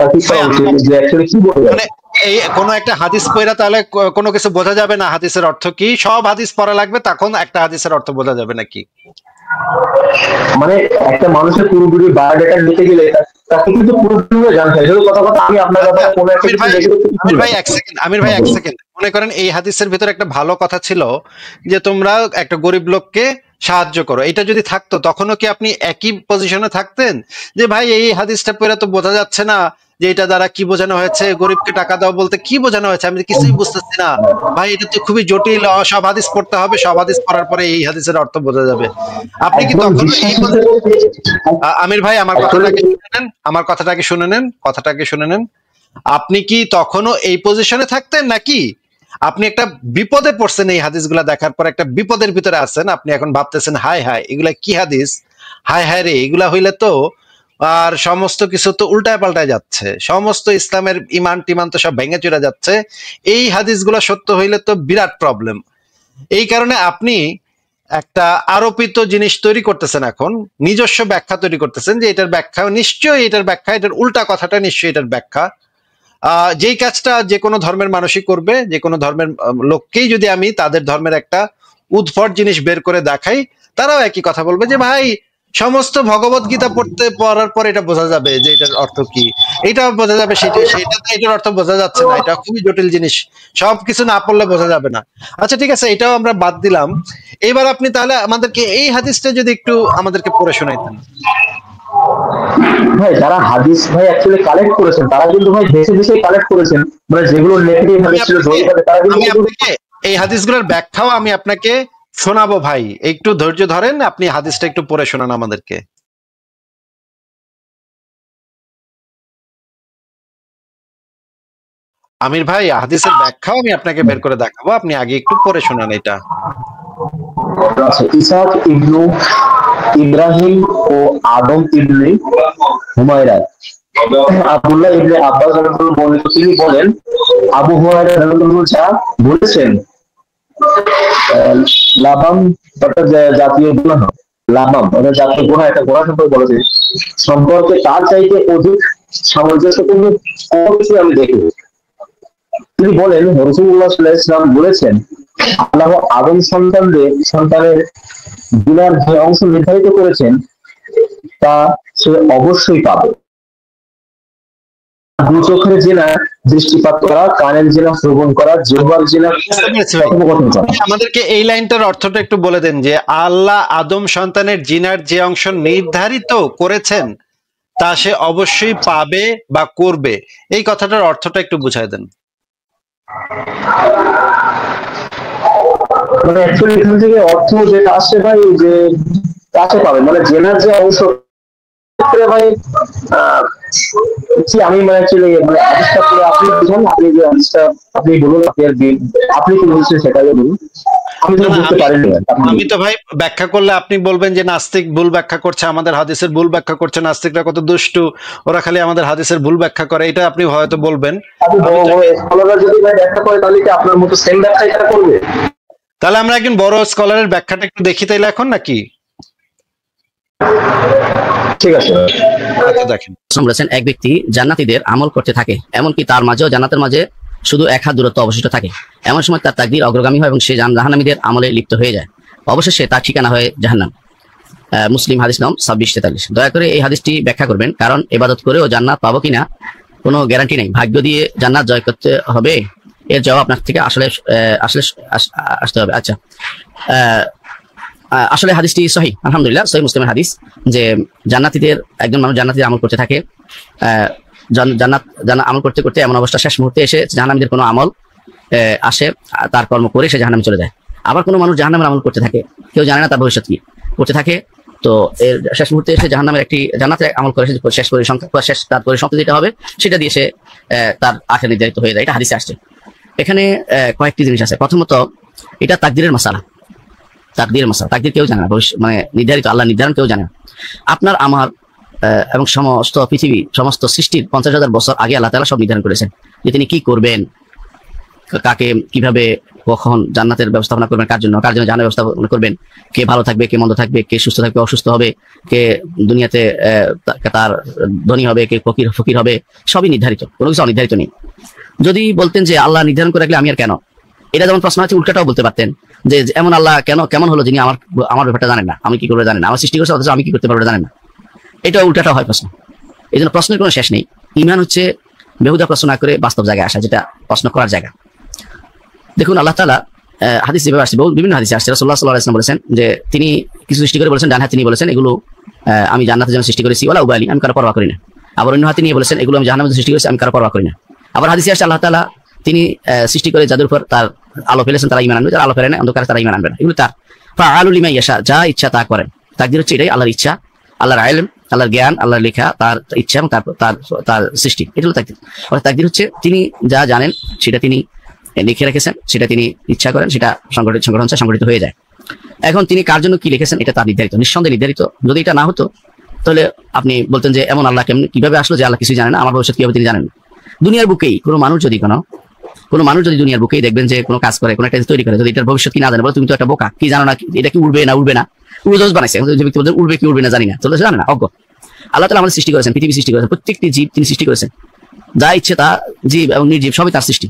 আর কি করা উচিত যে অ্যাকচুয়ালি কি বলবো। মানে এই কোনো একটা হাদিস পড়া তাহলে কোনো কিছু বোঝা যাবে না হাদিসের অর্থ কি? সব হাদিস পড়া লাগবে তখন একটা হাদিসের অর্থ বোঝা যাবে নাকি? মানে একটা মানুষের পুরোপুরি বায়োডাটা নিতে গেলে তাকে কিন্তু পুরোপুরি জানতে হয়। যদি কথা আমি আপনার কথা কোনো একটা আমির ভাই এক সেকেন্ড, মনে করেন এই হাদিসের ভিতরে একটা ভালো কথা ছিল যে তোমরা একটা গরিব লোককে সাহায্য করো, এটা যদি থাকতো তখনও কি আপনি একই পজিশনে থাকতেন যে ভাই এই হাদিসটা পড়ে তো বোঝা যাচ্ছে না যে এটা দ্বারা কি বোঝানো হয়েছে, গরিবকে টাকা দাও বলতে কি বোঝানো হয়েছে আমি কিছুই বুঝতেছি না ভাই, এটা তো খুবই জটিল, সব হাদিস পড়তে হবে, সব হাদিস পড়ার পরে এই হাদিসের অর্থ বোঝা যাবে। আপনি কি তখন আমির ভাই আমার কথাটাকে শুনে নেন, আপনি কি তখনও এই পজিশনে থাকতেন নাকি আপনি একটা বিপদে পড়ছেন এই হাদিসগুলা দেখার পর, একটা বিপদের ভিতরে আছেন, আপনি এখন ভাবতেছেন হায় হায় এগুলা কি হাদিস, হায় হায় রে এগুলা হইলে তো আর সমস্ত কিছু তো উল্টায় পাল্টায় যাচ্ছে, সমস্ত ইসলামের ইমান টিমান তো সব ভেঙে চুরে যাচ্ছে, এই হাদিসগুলা সত্য হইলে তো বিরাট প্রবলেম। এই কারণে আপনি একটা আরোপিত জিনিস তৈরি করতেছেন, এখন নিজস্ব ব্যাখ্যা তৈরি করতেছেন যে এটার ব্যাখ্যা নিশ্চয়ই এটার ব্যাখ্যা, এটার উল্টা কথাটা নিশ্চয়ই এটার ব্যাখ্যা। যেই কাজটা যে কোনো ধর্মের মানুষই করবে, যে কোনো ধর্মের লোককেই যদি আমি তাদের ধর্মের একটা উদ্ভট জিনিস বের করে দেখাই, তারাও একই কথা বলবে যে ভাই সমস্ত ভগবত গীতা পড়ার পর এটা বোঝা যাবে যে এটার অর্থ কি, এটা বোঝা যাবে, সেটা এটার অর্থ বোঝা যাচ্ছে না, এটা খুবই জটিল জিনিস, সবকিছু না পড়লে বোঝা যাবে না। আচ্ছা ঠিক আছে, এটাও আমরা বাদ দিলাম। এবার আপনি তাহলে আমাদেরকে এই হাদিসটা যদি একটু আমাদেরকে পড়ে শোনাইতেন। ভাই যারা হাদিস ভাই অ্যাকচুয়ালি কালেক্ট করেছেন তারা কিন্তু ভাই দেশে দেশে কালেক্ট করেছেন, মানে যেগুলো নেগেটিভ হাদিস ছিল তারা কিন্তু এই হাদিসগুলোর ব্যাখ্যাও আমি আপনাকে শোনাবো ভাই, একটু ধৈর্য ধরেন, আপনি হাদিসটা একটু পড়ে শোনান আমাদেরকে। আমির ভাই হাদিসের ব্যাখ্যাও আমি আপনাকে বের করে দেখাবো, আপনি আগে একটু পড়ে শোনান এটা। ইসহাক ইবনু ইব্রাহিম ও আদম ইবনে হুমায়রা আব্দুল্লাহ ইবনে আব্বাস রাদিয়াল্লাহু বর্ণিত, তিনি বলেন আবু হুরায়রা রাদিয়াল্লাহু যা বলেছেন লাবাম অর্থাৎ জাতীয় গুনাহ, লাবাম অর্থাৎ জাতীয় গুনাহ, একটা গুনাহ সম্পর্কে তার চাইতে অধিক সামঞ্জস্যপূর্ণ কোনো কিছু আমি দেখি। তিনি বলেন রাসূলুল্লাহ সাল্লাল্লাহু আলাইহি ওয়াসাল্লাম বলেছেন আল্লাহ আদম সন্তানের গুনার যে অংশ নির্ধারিত করেছেন তা সে অবশ্যই পাবে। দু চোখের জেনা দৃষ্টিপাত করা, কানের জেনা শ্রবণ করা, জিহ্বার জেনা কথোপকথন করা। আমাদেরকে এই লাইনটার অর্থটা একটু বলে দেন যে আল্লাহ আদম সন্তানের জিনার যে অংশ নির্ধারিত করেছেন তা সে অবশ্যই পাবে বা করবে, এই কথাটার অর্থটা একটু বুঝাই দেন। মানে অ্যাকচুয়ালি এখান থেকে অর্থ যেটা আসছে ভাই যে কাছে পাবে, মানে জেনার যে অংশ ভাই কি আমি মানে অ্যাকচুয়ালি মানে হাদিসটা পুরো আপনি বুঝুন, আপনি যে হাদিসটা আপনি বলুন, আপনি কি বলছেন সেটা বলুন, আমি তো বুঝতে পারিনি। আমি তো ভাই ব্যাখ্যা করলে আপনি বলবেন যে নাস্তিক ভুল ব্যাখ্যা করছে, আমাদের হাদিসের ভুল ব্যাখ্যা করছে, নাস্তিকরা কত দুষ্টু, ওরা খালি আমাদের হাদিসের ভুল ব্যাখ্যা করে, এটা আপনি হয়তো বলবেন। যদি ভাই ব্যাখ্যা করে তাহলে কি আপনার মতো সেম ব্যাখ্যা এটা করবে? তাহলে আমরা একজন বড় স্কলারের ব্যাখ্যাটা একটু দেখি তাইলে এখন নাকি? ঠিক আছে, দেখেন বলেছেন এক ব্যক্তি জান্নাতীদের আমল করতে থাকে, এমনকি তার মাঝেও জান্নাতের মাঝে শুধু এক হাত দূরত্ব অবশিষ্ট থাকে। এমন সময় তার তাকদীর অগ্রগামী হয় এবং সে জাহান্নামীদের আমলে লিপ্ত হয়ে যায়, অবশেষে তার ঠিকানা হয় জাহান্নাম। মুসলিম হাদিস নাম 2643। দয়া করে এই হাদিসটি ব্যাখ্যা করবেন, কারণ ইবাদত করেও জান্নাত পাবো কিনা কোনো গ্যারান্টি নেই, ভাগ্য দিয়ে জান্নাত জয় করতে হবে, এর জবাব আপনার থেকে আসলে আসতে হবে। আচ্ছা, আসলে হাদিসটি সহিহ, আলহামদুলিল্লাহ সহিহ মুসলিমের হাদিস যে জান্নাতীদের একজন মানুষ জান্নাতীদের আমল করতে থাকে, জান্নাত আমল করতে করতে এমন অবস্থা শেষ মুহূর্তে এসে জাহান্নামীদের কোনো আমল আসে, তার কর্ম করে সে জাহান্নামে চলে যায়। আবার কোনো মানুষ জাহান্নামের আমল করতে থাকে, কেউ জানে না তার ভবিষ্যৎ কি, করতে থাকে, তো এর শেষ মুহূর্তে এসে জাহান্নামের একটি জান্নাতের আমল করে শেষ করে সংখ্যা শেষ তার পরিসমাপ্তি যেটা হবে সেটা দিয়ে সে তার আখিরাত নির্ধারিত হয়ে যায়। এটা হাদিসে আসছে। এখানে কয়েকটি জিনিস আছে। প্রথমত এটা তাকদীরের মাসালা। তাকদীরের মাসালা, তাকদীর কেউ জানে না, মানে নির্ধারিত আল্লাহ নির্ধারণ কেউ জানে না। আপনার আমার এবং সমস্ত পৃথিবী সমস্ত সৃষ্টির 50,000 বছর আগে আল্লাহ তাআলা সব নির্ধারণ করেছেন যে তিনি কি করবেন, কাকে কিভাবে কখন জান্নাতের ব্যবস্থাপনা করবেন, কার জন্য জাহান্নামের ব্যবস্থাপনা করবেন, কে ভালো থাকবে, কে মন্দ থাকবে, কে সুস্থ থাকবে, অসুস্থ হবে, কে দুনিয়াতে তার ধনী হবে, কে ফকির হবে, সবই নির্ধারিত, কোনো কিছু অনির্ধারিত নেই। যদি বলতেন যে আল্লাহ নির্ধারণ করে রাখলে আমি আর কেন, এটা যেমন প্রশ্ন আছে, উল্টাটাও বলতে পারতেন যে এমন আল্লাহ কেমন হলো যিনি আমার ব্যাপারটা জানেন না, আমি কি করবো জানেন না, আমার সৃষ্টি করছে অথচ আমি কি করতে পারবো জানেন না। এটা উল্টাটা হয় প্রশ্ন। এই জন্য প্রশ্নের কোনো শেষ নেই। ঈমান হচ্ছে বেহুদা প্রশ্ন না করে বাস্তব জায়গায় আসা, যেটা প্রশ্ন করার জায়গা। দেখুন আল্লাহ তাআলা হাদিস যেভাবে আসছে, বিভিন্ন হাদিসে আসছে, রাসূলুল্লাহ সাল্লাল্লাহু আলাইহি ওয়াসাল্লাম বলেছেন যে তিনি কিছু সৃষ্টি করে বলেছেন, ডান হাতে নিয়ে বলেছেন এগুলো আমি জান্নাতের জন্য সৃষ্টি করেছি, ওয়ালা উবালি, আমি কারো পরোয়া করি না। আবার অন্য হাতে নিয়ে বলেছেন এগুলো আমি জাহান্নামের জন্য সৃষ্টি করেছি, আমি কারো পরোয়া করি না। আবার হাদিসে আসছে আল্লাহ তাআলা তিনি সৃষ্টি করে যাদের উপর তার আলো ফেলেছেন তারা ঈমান আনবে, যারা আলো ফেলে না অন্ধকারে তারা ঈমান আনবে না। এগুলো তার ফাআলু লিমা ইয়াশা, যা ইচ্ছা তা করেন। তাকদীর হচ্ছে এটাই, আল্লাহর ইচ্ছা, আল্লাহর ইলম, আল্লাহর জ্ঞান, আল্লাহর লেখা, তার ইচ্ছা এবং তার সৃষ্টি, এটা হলো তাকদীর। তাকদীর হচ্ছে তিনি যা জানেন সেটা তিনি লিখে রেখেছেন, সেটা তিনি ইচ্ছা করেন, সেটা সংগঠিত হয়ে যায়। এখন তিনি কার জন্য কি লিখেছেন এটা তার নির্ধারিত, নিঃসন্দেহে নির্ধারিত। যদি এটা না হতো তাহলে আপনি বলতেন যে এমন আল্লাহ কিভাবে আসলো যে আল্লাহ কিছুই জানেন না, আমার ভবিষ্যৎ কিভাবে তিনি জানেন না। দুনিয়ার বুকেই কোনো মানুষ যদি দুনিয়ার বুকেই দেখবেন যে কোনো কাজ করে, কোনো একটা তৈরি করে, যদি এটার ভবিষ্যৎ কি না জানে, বলে তুমি তো একটা বোকা, কি জানো না এটা কি উড়বে না উড়োজাহাজ বানাইছে, যে ব্যক্তি বলতে উড়বে কি উড়বে না জানি না, তাহলে জানে না, অজ্ঞ। আল্লাহ তাআলা আমাদের সৃষ্টি করেছেন, পৃথিবী সৃষ্টি করেছেন, প্রত্যেকটি জীব তিনি সৃষ্টি করেছেন, যা ইচ্ছে তা জীব এবং নির্জীব সবই তার সৃষ্টি,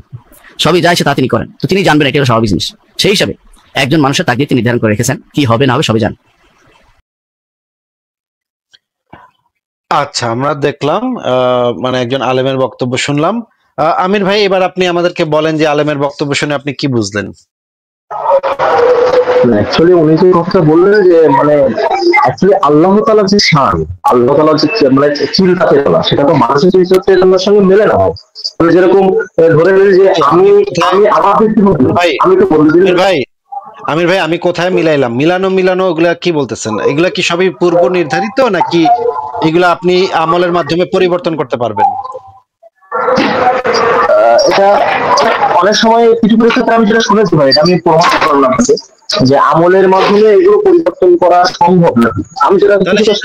সবই যা ইচ্ছে তা তিনি করেন। তো তিনি জানবেন, এটা হলো স্বাভাবিক জিনিস। সেই হিসাবে একজন মানুষের তাকদীর তিনি নির্ধারণ করে রেখেছেন, কি হবে না হবে সবই জানেন। আচ্ছা, আমরা দেখলাম মানে একজন আলেমের বক্তব্য শুনলাম। আমির ভাই, এবার আপনি আমাদেরকে বলেন যে আলেমের বক্তব্য শুনে আপনি কি বুঝলেন? অ্যাকচুয়ালি উনি যে কথাটা বললেন যে মানে অ্যাকচুয়ালি আল্লাহ তাআলার যে শান, আল্লাহ তাআলার যে মানে চিন্তা চেতনা, সেটা তো মানুষের চিন্তা চেতনার সঙ্গে মেলে না। মানে যেরকম ধরে নিন যে আমি আমার আমি তো আমির ভাই আমি কোথায় মিলাইলাম? মিলানো ওগুলা কি বলতেছেন? এগুলা কি সবই পূর্ব নির্ধারিত নাকি এগুলা আপনি আমলের মাধ্যমে পরিবর্তন করতে পারবেন? এটা অনেক সময় কিছু ক্ষেত্রে আমি যেটা শুনেছি ভাই, আমি প্রমাণ করলাম যে আমলের মাধ্যমে এগুলো পরিবর্তন করা সম্ভব না। আমি যেটা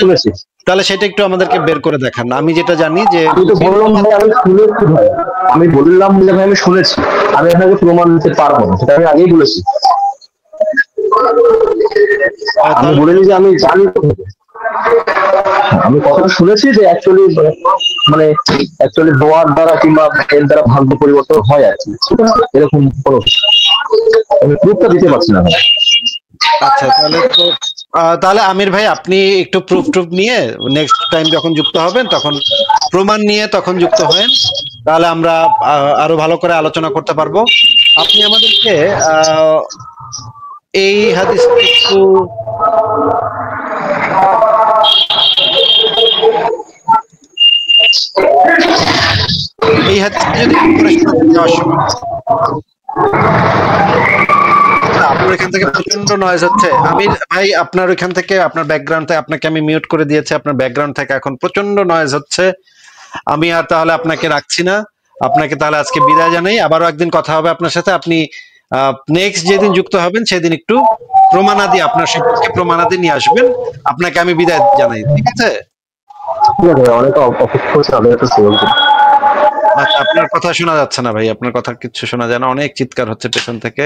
শুনেছি, তাহলে সেটা একটু আমাদেরকে বের করে দেখান। আমি যেটা জানি যে আমি তো বললাম ভাই আমি শুনেছি ভাই, আমি বললাম যে ভাই আমি শুনেছি, আমি আপনাকে প্রমাণ দিতে পারবো না, সেটা আমি আগেই বলেছি। আমি বলিনি যে আমি জানি, আমি কথা শুনেছি যে অ্যাকচুয়ালি দোয়ার দ্বারা কিংবা এর দ্বারা ভাগ্য পরিবর্তন হয় আর কি, এরকম কোনো আমি প্রুফটা দিতে পারছি না। আচ্ছা, তাহলে আমির ভাই আপনি একটু প্রুফ নিয়ে নেক্সট টাইম যখন যুক্ত হবেন তখন প্রমাণ নিয়ে তখন যুক্ত হবেন, তাহলে আমরা আরো ভালো করে আলোচনা করতে পারবো। আপনি আমাদেরকে এই হাদিস একটু যদি আপনার এখান থেকে প্রচন্ড নয়েজ হচ্ছে। আমির ভাই আপনার ওইখান থেকে আপনার ব্যাকগ্রাউন্ড থেকে আপনাকে আমি মিউট করে দিয়েছি, আপনার ব্যাকগ্রাউন্ড থেকে এখন প্রচন্ড নয়েজ হচ্ছে। আমি আর তাহলে আপনাকে রাখছি না, আপনাকে তাহলে আজকে বিদায় জানাই। আবারও একদিন কথা হবে আপনার সাথে। আপনি নেক্সট যেদিন যুক্ত হবেন সেদিন একটু প্রমাণাদি, আপনার সম্পর্কে প্রমাণাদি নিয়ে আসবেন। আপনাকে আমি বিদায় জানাই, ঠিক আছে? অনেক অপেক্ষা করছে। আচ্ছা, আপনার কথা শোনা যাচ্ছে না ভাই, আপনার কথা কিচ্ছু শোনা যায় না, অনেক চিৎকার হচ্ছে পেছন থেকে।